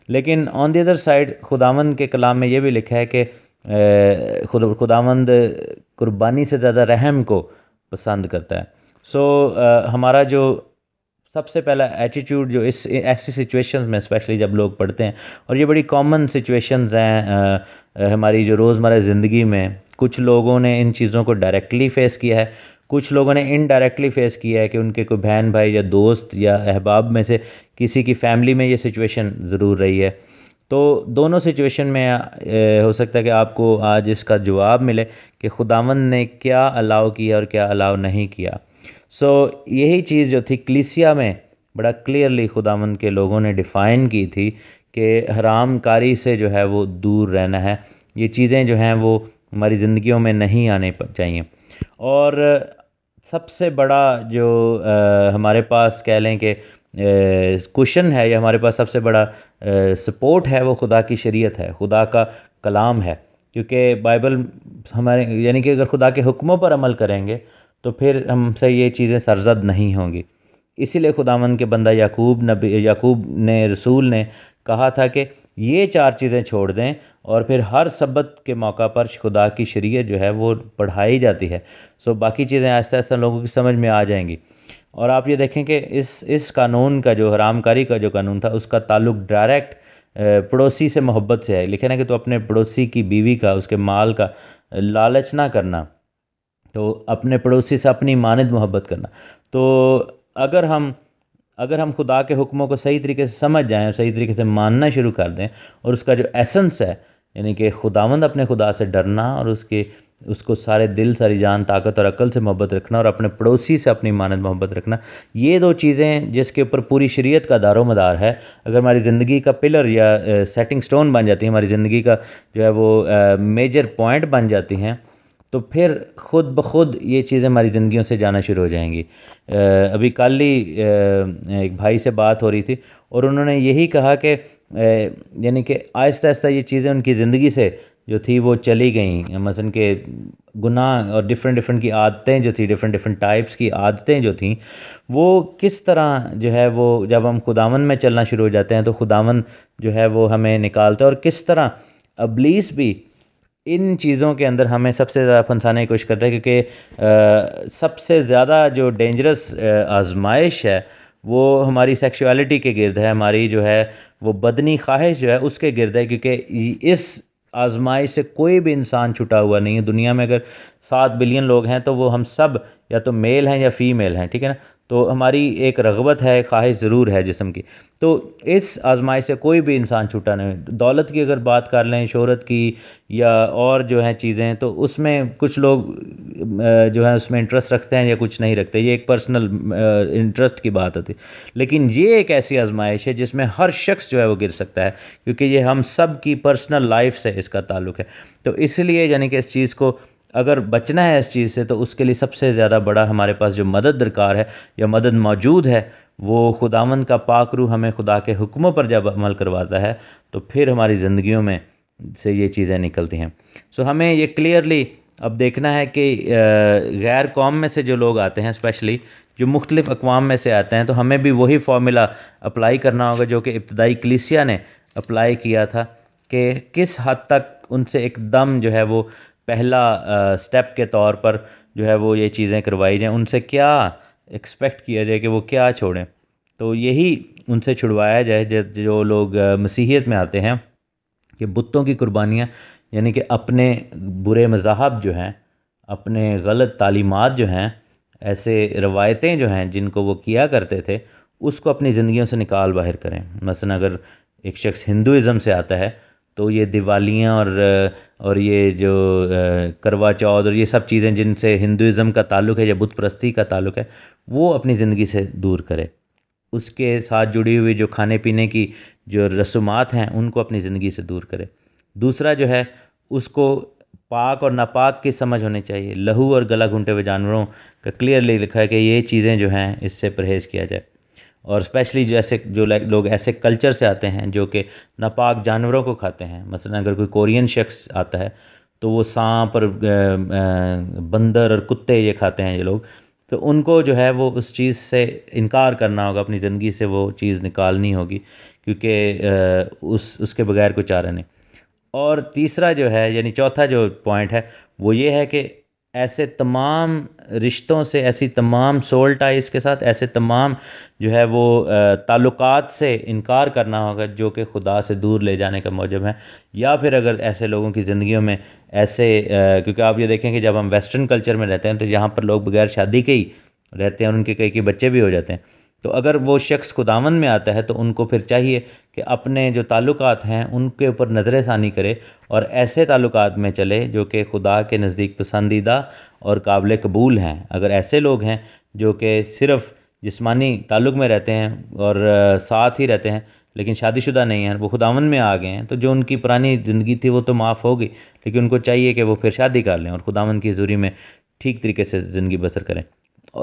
لیکن آن دی ادر سائڈ خداوند کے کلام میں یہ بھی لکھا ہے کہ خداوند قربانی سے زیادہ رحم کو پسند کرتا ہے۔ سو ہمارا جو سب سے پہلا ایٹیٹیوڈ جو ایسی سچویشنز میں اسپیشلی جب لوگ پڑھتے ہیں، اور یہ بڑی کامن سچویشنز ہیں ہماری جو روزمرہ زندگی میں، کچھ لوگوں نے ان چیزوں کو ڈائریکٹلی فیس کیا ہے، کچھ لوگوں نے انڈائریکٹلی فیس کیا ہے کہ ان کے کوئی بہن بھائی یا دوست یا احباب میں سے کسی کی فیملی میں یہ سچویشن ضرور رہی ہے۔ تو دونوں سچویشن میں ہو سکتا ہے کہ آپ کو آج اس کا جواب ملے کہ خداوند نے کیا الاؤ کیا اور کیا الاؤ نہیں کیا۔ سو یہی چیز جو تھی کلیسیا میں بڑا کلیئرلی خداوند کے لوگوں نے ڈیفائن کی تھی کہ حرام کاری سے جو ہے وہ دور رہنا ہے، یہ چیزیں جو ہیں وہ ہماری زندگیوں میں نہیں آنے چاہیے۔ اور سب سے بڑا جو ہمارے پاس کہہ لیں کہ کوشن ہے یا ہمارے پاس سب سے بڑا سپورٹ ہے وہ خدا کی شریعت ہے، خدا کا کلام ہے، کیونکہ بائبل ہمارے یعنی کہ اگر خدا کے حکموں پر عمل کریں گے تو پھر ہم سے یہ چیزیں سرزد نہیں ہوں گی۔ اسی لیے خداوند کے بندہ یعقوب نے رسول نے کہا تھا کہ یہ 4 چیزیں چھوڑ دیں، اور پھر ہر سبت کے موقع پر خدا کی شریعت جو ہے وہ پڑھائی جاتی ہے۔ سو باقی چیزیں آہستہ آہستہ لوگوں کی سمجھ میں آ جائیں گی۔ اور آپ یہ دیکھیں کہ اس قانون کا جو حرام کاری کا جو قانون تھا اس کا تعلق ڈائریکٹ پڑوسی سے محبت سے ہے۔ لکھے نا کہ تو اپنے پڑوسی کی بیوی کا، اس کے مال کا لالچ نہ کرنا، تو اپنے پڑوسی سے اپنی مانند محبت کرنا۔ تو اگر ہم خدا کے حکموں کو صحیح طریقے سے سمجھ جائیں اور صحیح طریقے سے ماننا شروع کر دیں، اور اس کا جو ایسنس ہے یعنی کہ خداوند اپنے خدا سے ڈرنا اور اس کو سارے دل، ساری جان، طاقت اور عقل سے محبت رکھنا، اور اپنے پڑوسی سے اپنی مانند محبت رکھنا، یہ 2 چیزیں جس کے اوپر پوری شریعت کا دار و مدار ہے، اگر ہماری زندگی کا پلر یا سیٹنگ سٹون بن جاتی ہیں، ہماری زندگی کا جو ہے وہ میجر پوائنٹ بن جاتی ہیں، تو پھر خود بخود یہ چیزیں ہماری زندگیوں سے جانا شروع ہو جائیں گی۔ ابھی کل ہی ایک بھائی سے بات ہو رہی تھی اور انہوں نے یہی کہا کہ یعنی کہ آہستہ آہستہ یہ چیزیں ان کی زندگی سے جو تھی وہ چلی گئیں، مثلا کہ گناہ اور ڈفرینٹ کی عادتیں جو تھی، ڈفرینٹ ٹائپس کی عادتیں جو تھیں، وہ کس طرح جو ہے وہ جب ہم خداوند میں چلنا شروع ہو جاتے ہیں تو خداوند جو ہے وہ ہمیں نکالتا ہے، اور کس طرح ابلیس بھی ان چیزوں کے اندر ہمیں سب سے زیادہ پھنسانے کی کوشش کرتا ہے، کیونکہ سب سے زیادہ جو ڈینجرس آزمائش ہے وہ ہماری سیکشولیٹی کے گرد ہے، ہماری جو ہے وہ بدنی خواہش جو ہے اس کے گرد ہے، کیونکہ اس آزمائش سے کوئی بھی انسان چھٹا ہوا نہیں ہے۔ دنیا میں اگر 7 بلین لوگ ہیں تو وہ ہم سب یا تو میل ہیں یا فیمیل ہیں، ٹھیک ہے نا، تو ہماری ایک رغبت ہے، خواہش ضرور ہے جسم کی، تو اس آزمائش سے کوئی بھی انسان چھوٹا نہیں۔ دولت کی اگر بات کر لیں، شہرت کی یا اور جو ہیں چیزیں، تو اس میں کچھ لوگ جو ہے اس میں انٹرسٹ رکھتے ہیں یا کچھ نہیں رکھتے، یہ ایک پرسنل انٹرسٹ کی بات ہوتی ہے، لیکن یہ ایک ایسی آزمائش ہے جس میں ہر شخص جو ہے وہ گر سکتا ہے، کیونکہ یہ ہم سب کی پرسنل لائف سے اس کا تعلق ہے۔ تو اس لیے یعنی کہ اس چیز کو اگر بچنا ہے اس چیز سے، تو اس کے لیے سب سے زیادہ بڑا ہمارے پاس جو مدد درکار ہے یا مدد موجود ہے، وہ خداوند کا پاک روح ہمیں خدا کے حکموں پر جب عمل کرواتا ہے تو پھر ہماری زندگیوں میں سے یہ چیزیں نکلتی ہیں۔ سو ہمیں یہ کلیئرلی اب دیکھنا ہے کہ غیر قوم میں سے جو لوگ آتے ہیں، اسپیشلی جو مختلف اقوام میں سے آتے ہیں، تو ہمیں بھی وہی فارمولا اپلائی کرنا ہوگا جو کہ ابتدائی کلیسیا نے اپلائی کیا تھا، کہ کس حد تک ان سے ایک دم جو ہے وہ پہلا سٹیپ کے طور پر جو ہے وہ یہ چیزیں کروائی جائیں، ان سے کیا ایکسپیکٹ کیا جائے کہ وہ کیا چھوڑیں، تو یہی ان سے چھڑوایا جائے جو لوگ مسیحیت میں آتے ہیں، کہ بتوں کی قربانیاں، یعنی کہ اپنے برے مذاہب جو ہیں، اپنے غلط تعلیمات جو ہیں، ایسے روایتیں جو ہیں جن کو وہ کیا کرتے تھے، اس کو اپنی زندگیوں سے نکال باہر کریں۔ مثلا اگر ایک شخص ہندوازم سے آتا ہے تو یہ دیوالیاں اور یہ جو کروا چوتھ اور یہ سب چیزیں جن سے ہندوازم کا تعلق ہے یا بت پرستی کا تعلق ہے، وہ اپنی زندگی سے دور کرے۔ اس کے ساتھ جڑی ہوئی جو کھانے پینے کی جو رسومات ہیں ان کو اپنی زندگی سے دور کرے۔ دوسرا جو ہے اس کو پاک اور ناپاک کی سمجھ ہونی چاہیے۔ لہو اور گلا گھونٹے ہوئے جانوروں کا کلیئرلی لکھا ہے کہ یہ چیزیں جو ہیں اس سے پرہیز کیا جائے، اور اسپیشلی جو لوگ ایسے کلچر سے آتے ہیں جو کہ ناپاک جانوروں کو کھاتے ہیں، مثلا اگر کوئی کورین شخص آتا ہے تو وہ سانپ اور بندر اور کتے یہ کھاتے ہیں یہ لوگ، تو ان کو جو ہے وہ اس چیز سے انکار کرنا ہوگا، اپنی زندگی سے وہ چیز نکالنی ہوگی، کیونکہ اس کے بغیر کوئی چارہ نہیں۔ اور تیسرا جو ہے یعنی چوتھا جو پوائنٹ ہے وہ یہ ہے کہ ایسے تمام رشتوں سے، ایسی تمام سول ٹائز کے ساتھ، ایسے تمام جو ہے وہ تعلقات سے انکار کرنا ہوگا جو کہ خدا سے دور لے جانے کا موجب ہے، یا پھر اگر ایسے لوگوں کی زندگیوں میں ایسے کیونکہ آپ یہ دیکھیں کہ جب ہم ویسٹرن کلچر میں رہتے ہیں تو یہاں پر لوگ بغیر شادی کے ہی رہتے ہیں، اور ان کے کئی بچے بھی ہو جاتے ہیں، تو اگر وہ شخص خداوند میں آتا ہے تو ان کو پھر چاہیے کہ اپنے جو تعلقات ہیں ان کے اوپر نظر ثانی کرے اور ایسے تعلقات میں چلے جو کہ خدا کے نزدیک پسندیدہ اور قابل قبول ہیں۔ اگر ایسے لوگ ہیں جو کہ صرف جسمانی تعلق میں رہتے ہیں اور ساتھ ہی رہتے ہیں لیکن شادی شدہ نہیں ہیں، وہ خداوند میں آ گئے ہیں، تو جو ان کی پرانی زندگی تھی وہ تو معاف ہوگی، لیکن ان کو چاہیے کہ وہ پھر شادی کر لیں اور خداوند کی حضوری میں ٹھیک طریقے سے زندگی بسر کریں۔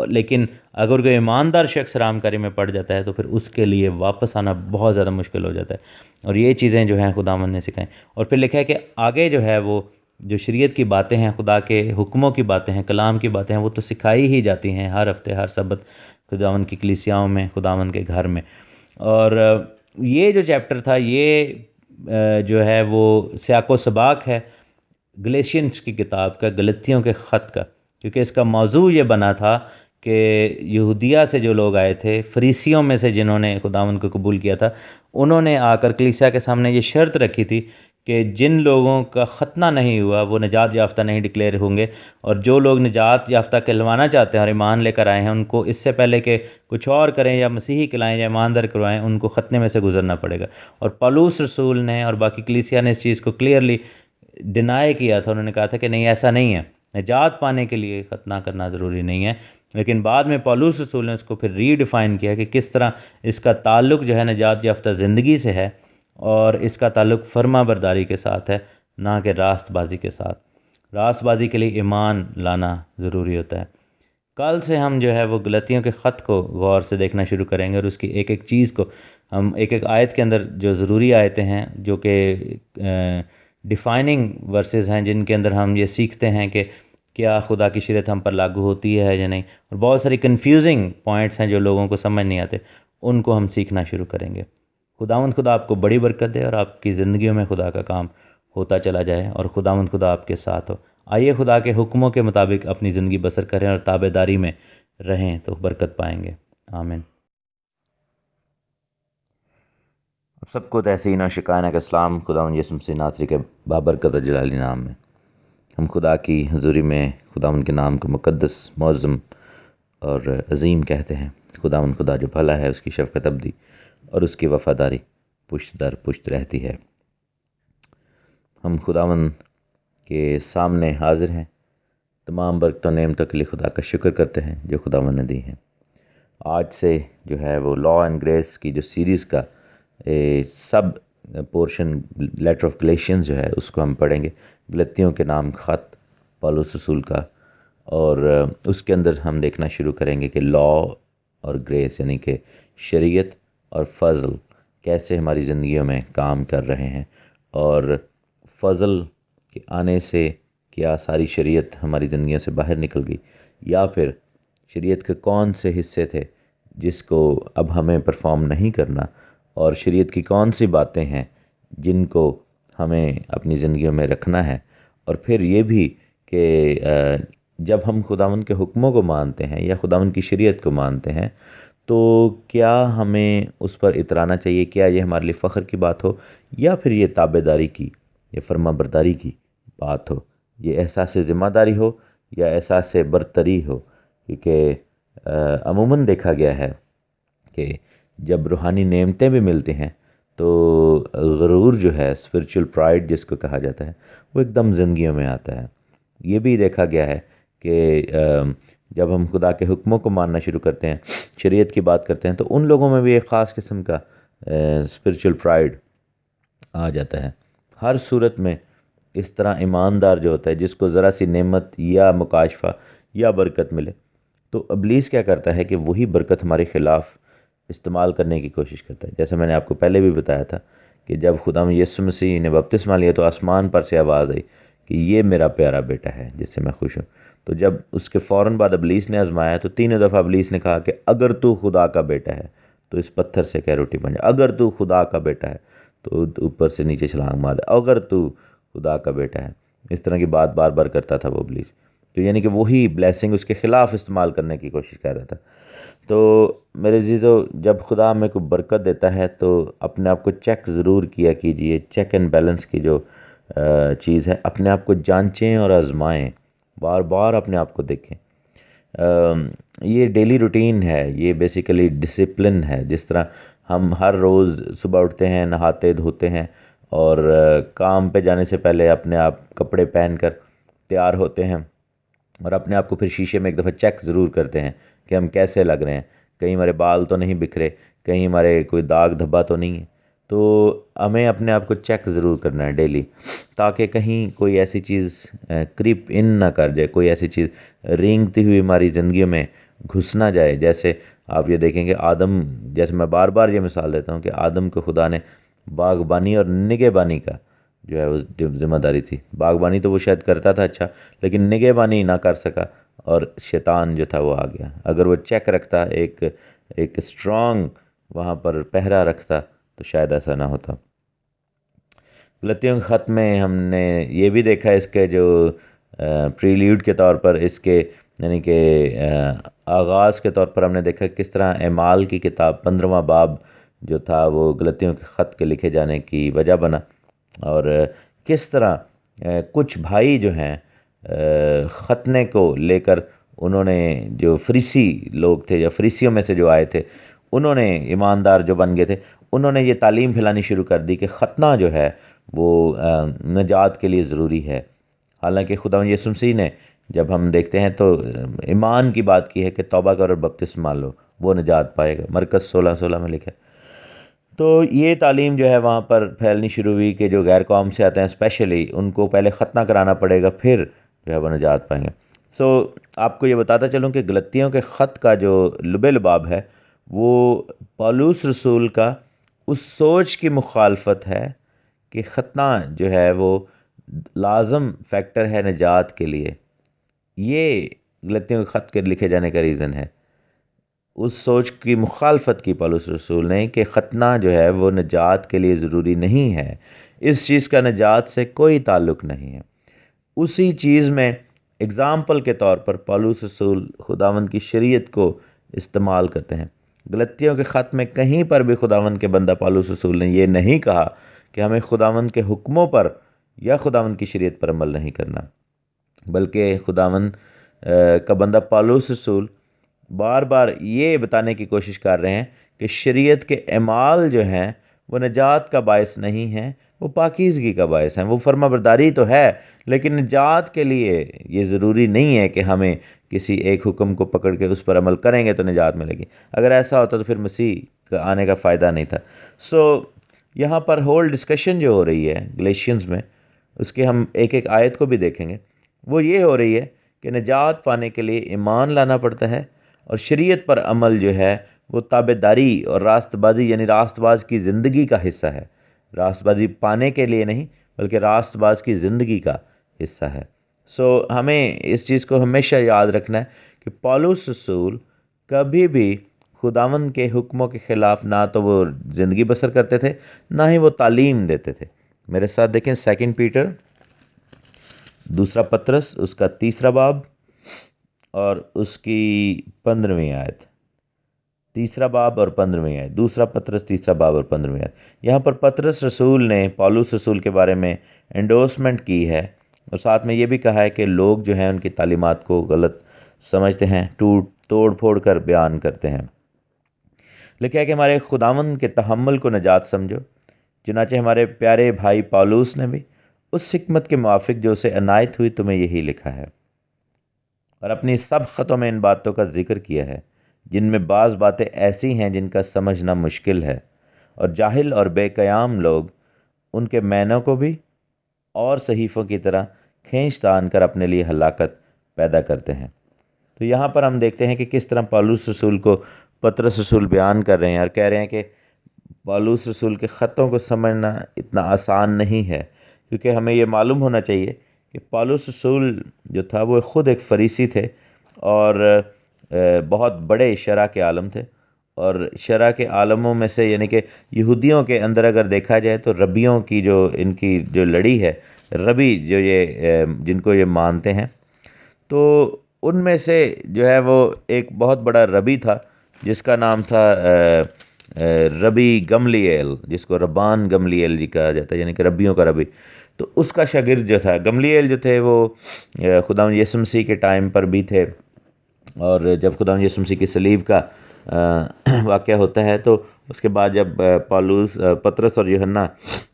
لیکن اگر کوئی ایماندار شخص حرام کاری میں پڑ جاتا ہے تو پھر اس کے لیے واپس آنا بہت زیادہ مشکل ہو جاتا ہے، اور یہ چیزیں جو ہیں خداوند نے سکھائیں۔ اور پھر لکھا ہے کہ آگے جو ہے وہ جو شریعت کی باتیں ہیں، خدا کے حکموں کی باتیں ہیں، کلام کی باتیں ہیں، وہ تو سکھائی ہی جاتی ہیں ہر ہفتے ہر سبت خداوند کی کلیسیاؤں میں، خداوند کے گھر میں۔ اور یہ جو چیپٹر تھا یہ جو ہے وہ سیاق و سباق ہے گلیشینز کی کتاب کا، گلتیوں کے خط کا، کیونکہ اس کا موضوع یہ بنا تھا کہ یہودیہ سے جو لوگ آئے تھے، فریسیوں میں سے جنہوں نے خداوند کو قبول کیا تھا، انہوں نے آ کر کلیسیا کے سامنے یہ شرط رکھی تھی کہ جن لوگوں کا ختنہ نہیں ہوا وہ نجات یافتہ نہیں ڈکلیئر ہوں گے، اور جو لوگ نجات یافتہ کہلوانا چاہتے ہیں اور ایمان لے کر آئے ہیں، ان کو اس سے پہلے کہ کچھ اور کریں یا مسیحی کہلائیں یا ایماندار کروائیں، ان کو ختنے میں سے گزرنا پڑے گا۔ اور پولس رسول نے اور باقی کلیسیا نے اس چیز کو کلیئرلی ڈینائی کیا تھا، انہوں نے کہا تھا کہ نہیں، ایسا نہیں ہے، نجات پانے کے لیے ختنہ کرنا ضروری نہیں ہے۔ لیکن بعد میں پولس رسول نے اس کو پھر ری ڈیفائن کیا کہ کس طرح اس کا تعلق جو ہے نجات یافتہ زندگی سے ہے، اور اس کا تعلق فرما برداری کے ساتھ ہے، نہ کہ راست بازی کے ساتھ۔ راست بازی کے لیے ایمان لانا ضروری ہوتا ہے۔ کل سے ہم جو ہے وہ گلتیوں کے خط کو غور سے دیکھنا شروع کریں گے اور اس کی ایک ایک چیز کو ہم ایک ایک آیت کے اندر جو ضروری آیتیں ہیں جو کہ ڈیفائننگ ورسز ہیں، جن کے اندر ہم یہ سیکھتے ہیں کہ کیا خدا کی شریعت ہم پر لاگو ہوتی ہے یا نہیں، اور بہت ساری کنفیوزنگ پوائنٹس ہیں جو لوگوں کو سمجھ نہیں آتے، ان کو ہم سیکھنا شروع کریں گے۔ خدا آپ کو بڑی برکت دے اور آپ کی زندگیوں میں خدا کا کام ہوتا چلا جائے، اور خدا آپ کے ساتھ ہو۔ آئیے خدا کے حکموں کے مطابق اپنی زندگی بسر کریں اور تابع داری میں رہیں تو برکت پائیں گے۔ آمین۔ سب کو تحسین اور شکایہ کا اسلام خداوند یسوع مسیح ناصری کے بابرکت اور جلالی نام میں۔ ہم خدا کی حضوری میں خداوند کے نام کو مقدس، معظم اور عظیم کہتے ہیں۔ خدا جو بھلا ہے، اس کی شفقت ابدی اور اس کی وفاداری پشت در پشت رہتی ہے۔ ہم خداوند کے سامنے حاضر ہیں، تمام برکتوں نعمتوں کے لیے خدا کا شکر کرتے ہیں جو خداوند نے دی ہیں۔ آج سے جو ہے وہ لا اینڈ گریس کی جو سیریز کا سب پورشن لیٹر آف گلیشینز جو ہے اس کو ہم پڑھیں گے، گلتیوں کے نام خط پولس رسول کا، اور اس کے اندر ہم دیکھنا شروع کریں گے کہ لا اور گریس یعنی کہ شریعت اور فضل کیسے ہماری زندگیوں میں کام کر رہے ہیں، اور فضل کے آنے سے کیا ساری شریعت ہماری زندگیوں سے باہر نکل گئی، یا پھر شریعت کے کون سے حصے تھے جس کو اب ہمیں پرفارم نہیں کرنا، اور شریعت کی کون سی باتیں ہیں جن کو ہمیں اپنی زندگیوں میں رکھنا ہے۔ اور پھر یہ بھی کہ جب ہم خداوند کے حکموں کو مانتے ہیں یا خداوند کی شریعت کو مانتے ہیں تو کیا ہمیں اس پر اترانا چاہیے، کیا یہ ہمارے لیے فخر کی بات ہو، یا پھر یہ تابع داری کی یا فرما برداری کی بات ہو، یہ احساس ذمہ داری ہو یا احساس برتری ہو۔ کیونکہ عموماً دیکھا گیا ہے کہ جب روحانی نعمتیں بھی ملتی ہیں تو غرور جو ہے، اسپرچل پرائڈ جس کو کہا جاتا ہے، وہ ایک دم زندگیوں میں آتا ہے۔ یہ بھی دیکھا گیا ہے کہ جب ہم خدا کے حکموں کو ماننا شروع کرتے ہیں، شریعت کی بات کرتے ہیں، تو ان لوگوں میں بھی ایک خاص قسم کا اسپرچل پرائڈ آ جاتا ہے۔ ہر صورت میں اس طرح ایماندار جو ہوتا ہے، جس کو ذرا سی نعمت یا مکاشفہ یا برکت ملے، تو ابلیس کیا کرتا ہے کہ وہی برکت ہمارے خلاف استعمال کرنے کی کوشش کرتا ہے۔ جیسے میں نے آپ کو پہلے بھی بتایا تھا کہ جب خدا یسوع مسیح نے بپتسمہ لیا تو آسمان پر سے آواز آئی کہ یہ میرا پیارا بیٹا ہے جس سے میں خوش ہوں۔ تو جب اس کے فوراً بعد ابلیس نے آزمایا تو 3 دفعہ ابلیس نے کہا کہ اگر تو خدا کا بیٹا ہے تو اس پتھر سے کہ روٹی بن جائے، اگر تو خدا کا بیٹا ہے تو اوپر سے نیچے چھلانگ مار دے، اگر تو خدا کا بیٹا ہے۔ اس طرح کی بات بار بار کرتا تھا وہ ابلیس، تو یعنی کہ وہی بلیسنگ اس کے خلاف استعمال کرنے کی کوشش کر رہا تھا۔ تو میرے عزیزو، جب خدا ہمیں کوئی برکت دیتا ہے تو اپنے آپ کو چیک ضرور کیا کیجئے، چیک اینڈ بیلنس کی جو چیز ہے، اپنے آپ کو جانچیں اور آزمائیں، بار بار اپنے آپ کو دیکھیں۔ یہ ڈیلی روٹین ہے، یہ بیسیکلی ڈسپلن ہے۔ جس طرح ہم ہر روز صبح اٹھتے ہیں، نہاتے دھوتے ہیں، اور کام پہ جانے سے پہلے اپنے آپ کپڑے پہن کر تیار ہوتے ہیں، اور اپنے آپ کو پھر شیشے میں ایک دفعہ چیک ضرور کرتے ہیں کہ ہم کیسے لگ رہے ہیں، کہیں ہمارے بال تو نہیں بکھرے، کہیں ہمارے کوئی داغ دھبا تو نہیں ہے۔ تو ہمیں اپنے آپ کو چیک ضرور کرنا ہے ڈیلی، تاکہ کہیں کوئی ایسی چیز کریپ ان نہ کر جائے، کوئی ایسی چیز رینگتی ہوئی ہماری زندگیوں میں گھس نہ جائے۔ جیسے آپ یہ دیکھیں کہ آدم، جیسے میں بار بار یہ مثال دیتا ہوں کہ آدم کو خدا نے باغبانی اور نگہبانی کا جو ہے وہ ذمہ داری تھی۔ باغبانی تو وہ شاید کرتا تھا اچھا، لیکن نگہبانی نہ کر سکا، اور شیطان جو تھا وہ آ گیا۔ اگر وہ چیک رکھتا، ایک اسٹرانگ وہاں پر پہرا رکھتا، تو شاید ایسا نہ ہوتا۔ غلطیوں کے خط میں ہم نے یہ بھی دیکھا اس کے جو پریلیوڈ کے طور پر، اس کے یعنی کہ آغاز کے طور پر ہم نے دیکھا کس طرح اعمال کی کتاب 15واں باب جو تھا وہ غلطیوں کے خط کے لکھے جانے کی وجہ بنا، اور کس طرح کچھ بھائی جو ہیں ختنے کو لے کر، انہوں نے جو فریسی لوگ تھے یا فریسیوں میں سے جو آئے تھے، انہوں نے ایماندار جو بن گئے تھے، انہوں نے یہ تعلیم پھیلانی شروع کر دی کہ ختنہ جو ہے وہ نجات کے لیے ضروری ہے۔ حالانکہ خدا یسوع مسیح نے، جب ہم دیکھتے ہیں تو ایمان کی بات کی ہے کہ توبہ کر اور بپتسمہ لو، وہ نجات پائے گا، مرکز 16:16 میں لکھا ہے۔ تو یہ تعلیم جو ہے وہاں پر پھیلنی شروع ہوئی کہ جو غیر قوم سے آتے ہیں اسپیشلی، ان کو پہلے ختنہ کرانا پڑے گا، پھر جو ہے وہ نجات پائیں گے۔ آپ کو یہ بتاتا چلوں کہ غلطیوں کے خط کا جو لب لباب ہے وہ پولس رسول کا اس سوچ کی مخالفت ہے کہ ختنہ جو ہے وہ لازم فیکٹر ہے نجات کے لیے. یہ غلطیوں کے خط کے لکھے جانے کا ریزن ہے. اس سوچ کی مخالفت کی پولس رسول نے کہ ختنہ جو ہے وہ نجات کے لیے ضروری نہیں ہے. اس چیز کا نجات سے کوئی تعلق نہیں ہے. اسی چیز میں اگزامپل کے طور پر پولس رسول خداوند کی شریعت کو استعمال کرتے ہیں. غلطیوں کے خط میں کہیں پر بھی خداوند کے بندہ پولس رسول نے یہ نہیں کہا کہ ہمیں خداوند کے حکموں پر یا خداوند کی شریعت پر عمل نہیں کرنا، بلکہ خداوند کا بندہ پولس رسول بار بار یہ بتانے کی کوشش کر رہے ہیں کہ شریعت کے اعمال جو ہیں وہ نجات کا باعث نہیں ہیں، وہ پاکیزگی کا باعث ہیں. وہ فرما برداری تو ہے، لیکن نجات کے لیے یہ ضروری نہیں ہے کہ ہمیں کسی ایک حکم کو پکڑ کے اس پر عمل کریں گے تو نجات ملے گی. اگر ایسا ہوتا تو پھر مسیح کا آنے کا فائدہ نہیں تھا. یہاں پر ہول ڈسکشن جو ہو رہی ہے گلیشینز میں، اس کے ہم ایک ایک آیت کو بھی دیکھیں گے. وہ یہ ہو رہی ہے کہ نجات پانے کے لیے ایمان لانا پڑتا ہے، اور شریعت پر عمل جو ہے وہ تابع داری اور راست بازی یعنی راست باز کی زندگی کا حصہ ہے. راست بازی پانے کے لیے نہیں بلکہ راست باز کی زندگی کا حصہ ہے. ہمیں اس چیز کو ہمیشہ یاد رکھنا ہے کہ پولس رسول کبھی بھی خداوند کے حکموں کے خلاف نہ تو وہ زندگی بسر کرتے تھے، نہ ہی وہ تعلیم دیتے تھے. میرے ساتھ دیکھیں 2 پیٹر دوسرا پطرس اس کا 3 باب اور اس کی 15ویں آیت. 3 باب اور 15ویں آیت. دوسرا پطرس 3 باب اور 15ویں آیت. یہاں پر پطرس رسول نے پولس رسول کے بارے میں انڈورسمنٹ کی ہے، اور ساتھ میں یہ بھی کہا ہے کہ لوگ جو ہیں ان کی تعلیمات کو غلط سمجھتے ہیں، توڑ پھوڑ کر بیان کرتے ہیں. لکھا ہے کہ ہمارے خداوند کے تحمل کو نجات سمجھو، چنانچہ ہمارے پیارے بھائی پولس نے بھی اس حکمت کے موافق جو اسے عنایت ہوئی تمہیں یہی لکھا ہے، اور اپنی سب خطوں میں ان باتوں کا ذکر کیا ہے جن میں بعض باتیں ایسی ہیں جن کا سمجھنا مشکل ہے، اور جاہل اور بے قیام لوگ ان کے معنوں کو بھی اور صحیفوں کی طرح کھینچ تان کر اپنے لیے ہلاکت پیدا کرتے ہیں. تو یہاں پر ہم دیکھتے ہیں کہ کس طرح پولس رسول کو پطرس رسول بیان کر رہے ہیں، اور کہہ رہے ہیں کہ پولس رسول کے خطوں کو سمجھنا اتنا آسان نہیں ہے، کیونکہ ہمیں یہ معلوم ہونا چاہیے کہ پولس رسول جو تھا وہ خود ایک فریسی تھے، اور بہت بڑے شرع کے عالم تھے. اور شرع کے عالموں میں سے یعنی کہ یہودیوں کے اندر اگر دیکھا جائے تو ربیوں کی ان کی جو لڑی ہے، ربی جو یہ جن کو یہ مانتے ہیں، تو ان میں سے جو ہے وہ ایک بہت بڑا ربی تھا جس کا نام تھا ربی گملیل، جس کو ربان گملیل جی کہا جاتا ہے، یعنی کہ ربیوں کا ربی. تو اس کا شاگرد جو تھا گملیل جو تھے وہ خداوند یسوع مسیح کے ٹائم پر بھی تھے، اور جب خداوند یسوع مسیح کی صلیب کا واقعہ ہوتا ہے تو اس کے بعد جب پطرس اور یوحنا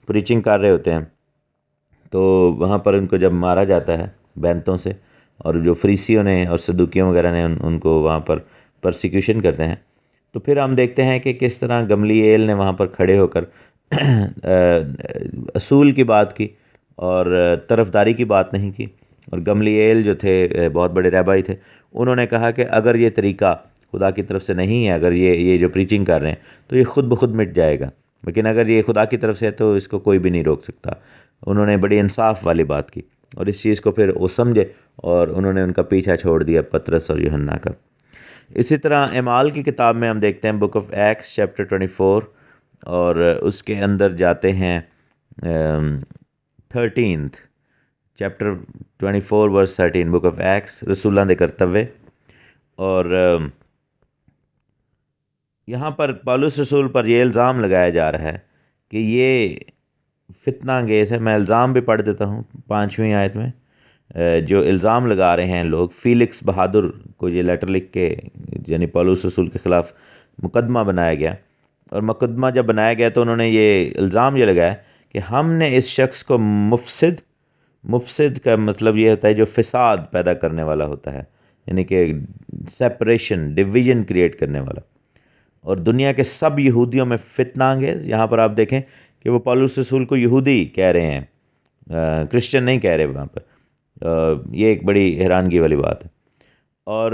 پریچنگ کر رہے ہوتے ہیں تو وہاں پر ان کو جب مارا جاتا ہے بینتوں سے، اور جو فریسیوں نے اور صدوکیوں وغیرہ نے ان کو وہاں پر پرسیکیوشن کرتے ہیں، تو پھر ہم دیکھتے ہیں کہ کس طرح گملیل نے وہاں پر کھڑے ہو کر اصول کی بات کی اور طرفداری کی بات نہیں کی. اور گملیل جو تھے بہت بڑے رہبائی تھے، انہوں نے کہا کہ اگر یہ طریقہ خدا کی طرف سے نہیں ہے، اگر یہ جو پریچنگ کر رہے ہیں تو یہ خود بخود مٹ جائے گا، لیکن اگر یہ خدا کی طرف سے ہے تو اس کو کوئی بھی نہیں روک سکتا. انہوں نے بڑی انصاف والی بات کی، اور اس چیز کو پھر وہ سمجھے اور انہوں نے ان کا پیچھا چھوڑ دیا پطرس اور یوحنا کا. اسی طرح اعمال کی کتاب میں ہم دیکھتے ہیں بک آف ایکس چیپٹر 24، اور اس کے اندر جاتے ہیں 13 chapter 24 verse 13 book of Acts رسولاں دے کرتوے. اور یہاں پر پولس رسول پر یہ الزام لگایا جا رہا ہے کہ یہ فتنہ انگیز ہے. میں الزام بھی پڑھ دیتا ہوں 5ویں آیت میں. جو الزام لگا رہے ہیں لوگ، فیلکس بہادر کو یہ لیٹر لکھ کے یعنی پولس رسول کے خلاف مقدمہ بنایا گیا، اور مقدمہ جب بنایا گیا تو انہوں نے یہ الزام یہ لگایا کہ ہم نے اس شخص کو مفسد کا مطلب یہ ہوتا ہے جو فساد پیدا کرنے والا ہوتا ہے، یعنی کہ سیپریشن ڈویژن کریٹ کرنے والا، اور دنیا کے سب یہودیوں میں فتنہ انگیز. یہاں پر آپ دیکھیں کہ وہ پولس رسول کو یہودی کہہ رہے ہیں، کرسچن نہیں کہہ رہے وہاں پر. یہ ایک بڑی حیرانگی والی بات ہے. اور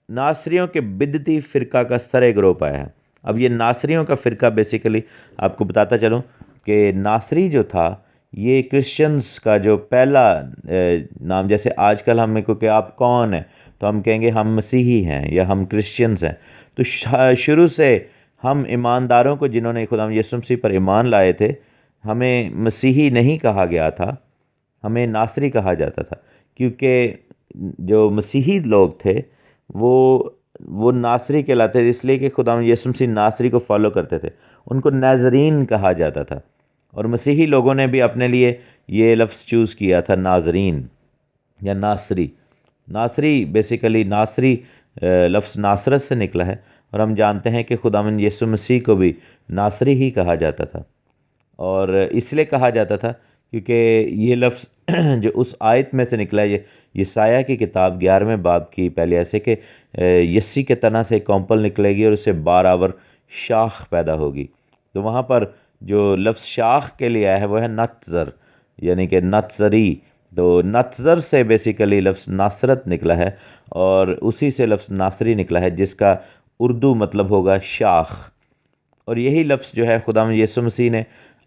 ناصریوں کے بدعتی فرقہ کا سر گروہ پایا ہے. اب یہ ناصریوں کا فرقہ بیسیکلی آپ کو بتاتا چلوں کہ ناصری جو تھا یہ کرسچنز کا جو پہلا نام، جیسے آج کل ہمیں کو کہ آپ کون ہیں تو ہم کہیں گے ہم مسیحی ہیں یا ہم کرسچنز ہیں، تو شروع سے ہم ایمانداروں کو جنہوں نے خدا یسوع مسیح پر ایمان لائے تھے ہمیں مسیحی نہیں کہا گیا تھا، ہمیں ناصری کہا جاتا تھا، کیونکہ جو مسیحی لوگ تھے وہ ناصری کہلاتے تھے، اس لیے کہ خدا یسوع مسیح ناصری کو فالو کرتے تھے، ان کو ناظرین کہا جاتا تھا، اور مسیحی لوگوں نے بھی اپنے لیے یہ لفظ چوز کیا تھا ناظرین یا ناصری۔ ناصری بیسیکلی ناصری لفظ ناصرت سے نکلا ہے، اور ہم جانتے ہیں کہ خداوند یسوع مسیح کو بھی ناصری ہی کہا جاتا تھا، اور اس لیے کہا جاتا تھا کیونکہ یہ لفظ جو اس آیت میں سے نکلا ہے، یہ یسایہ کی کتاب 11ویں باب کی پہلے ایسے کہ یسی کے تنا سے ایک کونپل نکلے گی اور اسے 12 آور شاخ پیدا ہوگی، تو وہاں پر جو لفظ شاخ کے لیے آیا ہے وہ ہے نتظر، یعنی کہ نتظری، تو نتظر سے بیسیکلی لفظ ناصرت نکلا ہے، اور اسی سے لفظ ناصری نکلا ہے جس کا اردو مطلب ہوگا شاخ، اور یہی لفظ جو ہے خداوند یسوع مسیح نے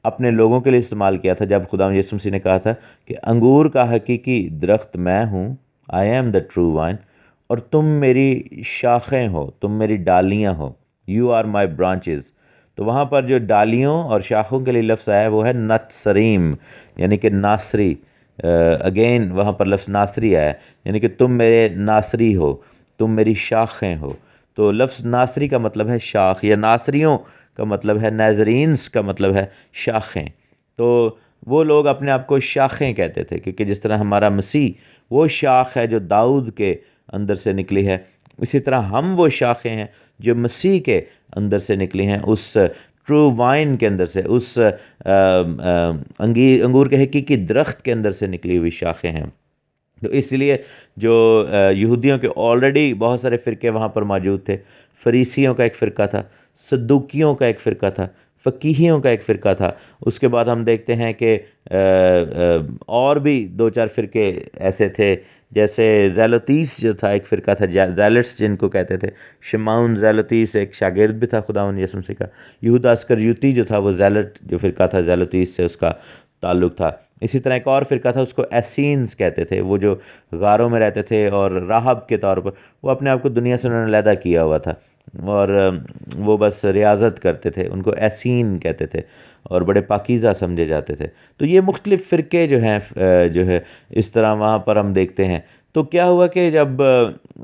اپنے لوگوں کے لیے استعمال کیا تھا جب خداوند یسوع مسیح نے کہا تھا کہ انگور کا حقیقی درخت میں ہوں، آئی ایم دا ٹرو وائن، اور تم میری شاخیں ہو، تم میری ڈالیاں ہو، یو آر مائی برانچز، تو وہاں پر جو ڈالیوں اور شاخوں کے لیے لفظ آیا ہے وہ ہے نتسریم، یعنی کہ ناصری، اگین وہاں پر لفظ ناصری آیا ہے، یعنی کہ تم میرے ناصری ہو، تم میری شاخیں ہو، تو لفظ ناصری کا مطلب ہے شاخ، یا ناصریوں کا مطلب ہے، ناظرینس کا مطلب ہے شاخیں، تو وہ لوگ اپنے آپ کو شاخیں کہتے تھے، کیونکہ جس طرح ہمارا مسیح وہ شاخ ہے جو داؤد کے اندر سے نکلی ہے، اسی طرح ہم وہ شاخیں ہیں جو مسیح کے اندر سے نکلی ہیں، اس ٹرو وائن کے اندر سے، اس انگور کے حقیقی درخت کے اندر سے نکلی ہوئی شاخیں ہیں۔ تو اس لیے جو یہودیوں کے آلریڈی بہت سارے فرقے وہاں پر موجود تھے، فریسیوں کا ایک فرقہ تھا، صدوقیوں کا ایک فرقہ تھا، فقیہیوں کا ایک فرقہ تھا، اس کے بعد ہم دیکھتے ہیں کہ اور بھی 2-4 فرقے ایسے تھے، جیسے زیلوتیس جو تھا ایک فرقہ تھا، زیلٹس جن کو کہتے تھے، شمعون زیلوتیس ایک شاگرد بھی تھا خداوند یسوع مسیح کا، یہودا اسکریوتی جو تھا وہ زیلٹ جو فرقہ تھا زیلوتیس سے اس کا تعلق تھا، اسی طرح ایک اور فرقہ تھا اس کو ایسینز کہتے تھے، وہ جو غاروں میں رہتے تھے اور راہب کے طور پر وہ اپنے آپ کو دنیا سے انہوں نے علیحدہ کیا ہوا تھا، اور وہ بس ریاضت کرتے تھے، ان کو ایسین کہتے تھے اور بڑے پاکیزہ سمجھے جاتے تھے، تو یہ مختلف فرقے جو ہیں جو ہے اس طرح وہاں پر ہم دیکھتے ہیں۔ تو کیا ہوا کہ جب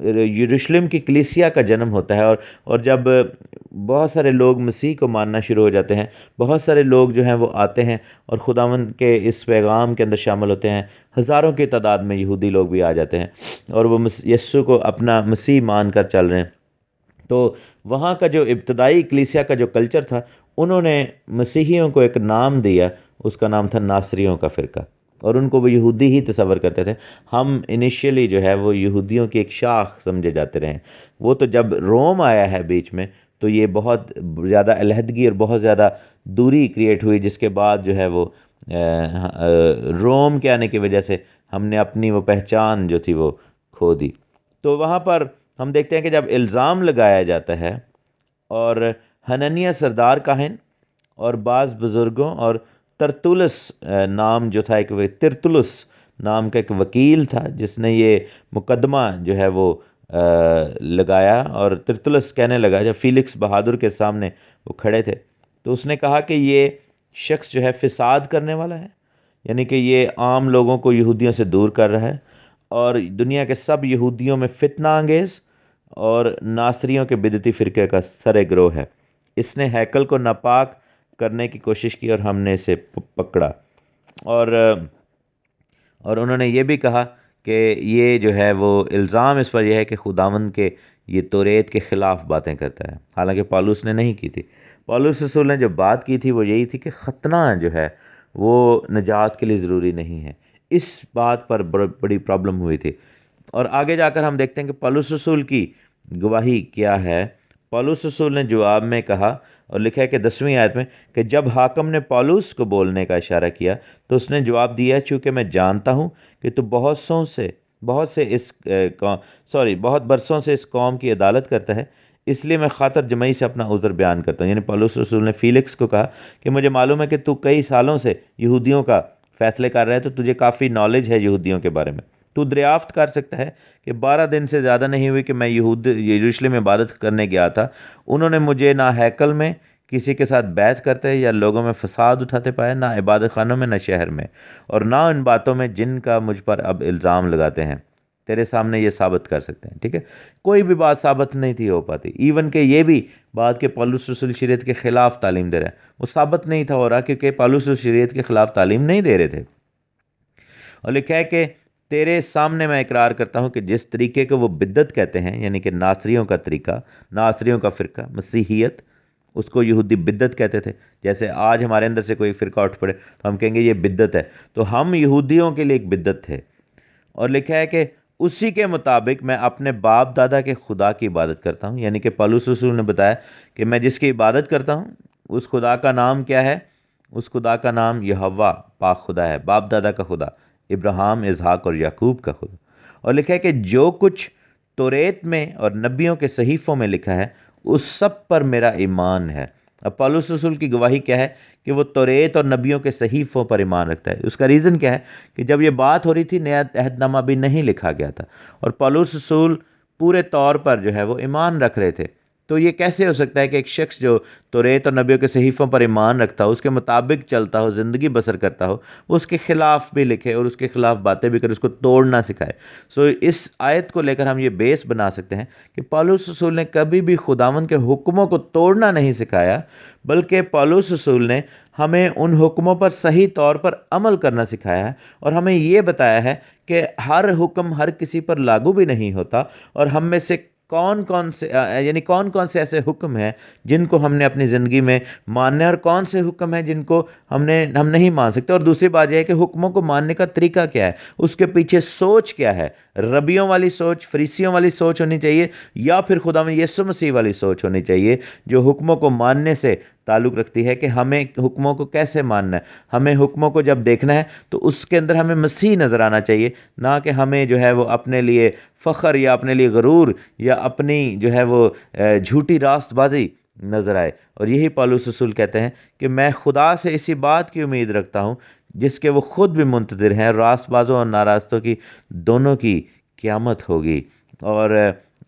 یروشلم کی کلیسیا کا جنم ہوتا ہے اور جب بہت سارے لوگ مسیح کو ماننا شروع ہو جاتے ہیں، بہت سارے لوگ جو ہیں وہ آتے ہیں اور خداوند کے اس پیغام کے اندر شامل ہوتے ہیں، ہزاروں کی تعداد میں یہودی لوگ بھی آ جاتے ہیں اور وہ یسوع کو اپنا مسیح مان کر چل رہے ہیں، تو وہاں کا جو ابتدائی کلیسیا کا جو کلچر تھا انہوں نے مسیحیوں کو ایک نام دیا، اس کا نام تھا ناصریوں کا فرقہ، اور ان کو وہ یہودی ہی تصور کرتے تھے، ہم انیشیلی جو ہے وہ یہودیوں کی ایک شاخ سمجھے جاتے رہے، وہ تو جب روم آیا ہے بیچ میں تو یہ بہت زیادہ علیحدگی اور بہت زیادہ دوری کریٹ ہوئی، جس کے بعد جو ہے وہ روم کے آنے کی وجہ سے ہم نے اپنی وہ پہچان جو تھی وہ کھو دی۔ تو وہاں پر ہم دیکھتے ہیں کہ جب الزام لگایا جاتا ہے اور حننیہ سردار کاہن اور بعض بزرگوں اور ترتولس نام جو تھا ایک ترتلس نام کا ایک وکیل تھا جس نے یہ مقدمہ جو ہے وہ لگایا، اور ترتلس کہنے لگا جب فیلکس بہادر کے سامنے وہ کھڑے تھے تو اس نے کہا کہ یہ شخص جو ہے فساد کرنے والا ہے، یعنی کہ یہ عام لوگوں کو یہودیوں سے دور کر رہا ہے اور دنیا کے سب یہودیوں میں فتنہ انگیز اور ناصریوں کے بدعتی فرقے کا سر گروہ ہے، اس نے ہیکل کو ناپاک کرنے کی کوشش کی اور ہم نے اسے پکڑا، اور انہوں نے یہ بھی کہا کہ یہ جو ہے وہ الزام اس پر یہ ہے کہ خداوند کے یہ توریت کے خلاف باتیں کرتا ہے، حالانکہ پالوس نے نہیں کی تھی۔ پالوس رسول نے جو بات کی تھی وہ یہی تھی کہ ختنہ جو ہے وہ نجات کے لیے ضروری نہیں ہے، اس بات پر بڑی پرابلم ہوئی تھی، اور آگے جا کر ہم دیکھتے ہیں کہ پالوس رسول کی گواہی کیا ہے۔ پالوس رسول نے جواب میں کہا، اور لکھا ہے کہ 10ویں آیت میں کہ جب حاکم نے پالوس کو بولنے کا اشارہ کیا تو اس نے جواب دیا، چونکہ میں جانتا ہوں کہ تو بہت برسوں سے اس قوم کی عدالت کرتا ہے، اس لیے میں خاطر جمعی سے اپنا عذر بیان کرتا ہوں. یعنی پولس رسول نے فیلکس کو کہا کہ مجھے معلوم ہے کہ تو کئی سالوں سے یہودیوں کا فیصلے کر رہا ہے، تو تجھے کافی نالج ہے یہودیوں کے بارے میں. تو دریافت کر سکتا ہے کہ 12 دن سے زیادہ نہیں ہوئی کہ میں یروشلم میں عبادت کرنے گیا تھا. انہوں نے مجھے نہ ہیکل میں کسی کے ساتھ بحث کرتے یا لوگوں میں فساد اٹھاتے پایا، نہ عبادت خانوں میں، نہ شہر میں، اور نہ ان باتوں میں جن کا مجھ پر اب الزام لگاتے ہیں. تیرے سامنے یہ ثابت کر سکتے ہیں. ٹھیک ہے، کوئی بھی بات ثابت نہیں تھی ہو پاتی. ایون کہ یہ بھی بات کہ پولس رسول شریعت کے خلاف تعلیم دے رہا ہے، وہ ثابت نہیں تھا ہو رہا، کیونکہ پولس رسول شریعت کے خلاف تعلیم نہیں دے رہے تھے. اور لکھا ہے کہ تیرے سامنے میں اقرار کرتا ہوں کہ جس طریقے کو وہ بدعت کہتے ہیں، یعنی کہ ناصریوں کا طریقہ، ناصریوں کا فرقہ، مسیحیت، اس کو یہودی بدعت کہتے تھے. جیسے آج ہمارے اندر سے کوئی فرقہ اٹھ پڑے تو ہم کہیں گے یہ بدعت ہے، تو ہم یہودیوں کے لیے ایک بدعت تھے. اور لکھا ہے کہ اسی کے مطابق میں اپنے باپ دادا کے خدا کی عبادت کرتا ہوں. یعنی کہ پولس رسول نے بتایا کہ میں جس کی عبادت کرتا ہوں اس خدا کا نام کیا ہے؟ اس خدا کا نام یہوہ پاک خدا ہے، باپ دادا کا خدا، ابراہیم، اسحاق اور یعقوب کا خدا. اور لکھا ہے کہ جو کچھ توریت میں اور نبیوں کے صحیفوں میں لکھا ہے اس سب پر میرا ایمان ہے. اب پولس رسول کی گواہی کیا ہے؟ کہ وہ توریت اور نبیوں کے صحیفوں پر ایمان رکھتا ہے. اس کا ریزن کیا ہے؟ کہ جب یہ بات ہو رہی تھی نیا عہد نامہ بھی نہیں لکھا گیا تھا، اور پولس رسول پورے طور پر جو ہے وہ ایمان رکھ رہے تھے. تو یہ کیسے ہو سکتا ہے کہ ایک شخص جو توریت اور نبیوں کے صحیفوں پر ایمان رکھتا ہو، اس کے مطابق چلتا ہو، زندگی بسر کرتا ہو، وہ اس کے خلاف بھی لکھے اور اس کے خلاف باتیں بھی کرے، اس کو توڑنا سکھائے؟ اس آیت کو لے کر ہم یہ بیس بنا سکتے ہیں کہ پولس رسول نے کبھی بھی خداوند کے حکموں کو توڑنا نہیں سکھایا، بلکہ پولس رسول نے ہمیں ان حکموں پر صحیح طور پر عمل کرنا سکھایا ہے، اور ہمیں یہ بتایا ہے کہ ہر حکم ہر کسی پر لاگو بھی نہیں ہوتا، اور ہم میں سے کون کون سے ایسے حکم ہیں جن کو ہم نے اپنی زندگی میں ماننا ہے، اور کون سے حکم ہیں جن کو ہم نہیں مان سکتے. اور دوسری بات یہ ہے کہ حکموں کو ماننے کا طریقہ کیا ہے، اس کے پیچھے سوچ کیا ہے. ربیوں والی سوچ، فریسیوں والی سوچ ہونی چاہیے، یا پھر خداوند یسوع مسیح والی سوچ ہونی چاہیے جو حکموں کو ماننے سے تعلق رکھتی ہے کہ ہمیں حکموں کو کیسے ماننا ہے. ہمیں حکموں کو جب دیکھنا ہے تو اس کے اندر ہمیں مسیح نظر آنا چاہیے، نہ کہ ہمیں جو ہے وہ اپنے لیے فخر یا اپنے لیے غرور یا اپنی جو ہے وہ جھوٹی راست بازی نظر آئے. اور یہی پولس رسول کہتے ہیں کہ میں خدا سے اسی بات کی امید رکھتا ہوں جس کے وہ خود بھی منتظر ہیں، راست بازوں اور ناراستوں کی دونوں کی قیامت ہوگی. اور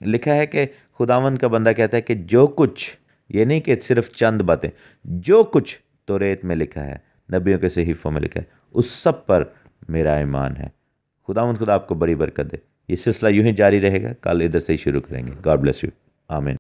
لکھا ہے کہ خداوند کا بندہ کہتا ہے کہ جو کچھ، یہ نہیں کہ صرف چند باتیں، جو کچھ توریت میں لکھا ہے، نبیوں کے صحیفوں میں لکھا ہے، اس سب پر میرا ایمان ہے. خداوند خدا آپ کو بڑی برکت دے. یہ سلسلہ یوں ہی جاری رہے گا، کل ادھر سے ہی شروع کریں گے. God bless you. آمین.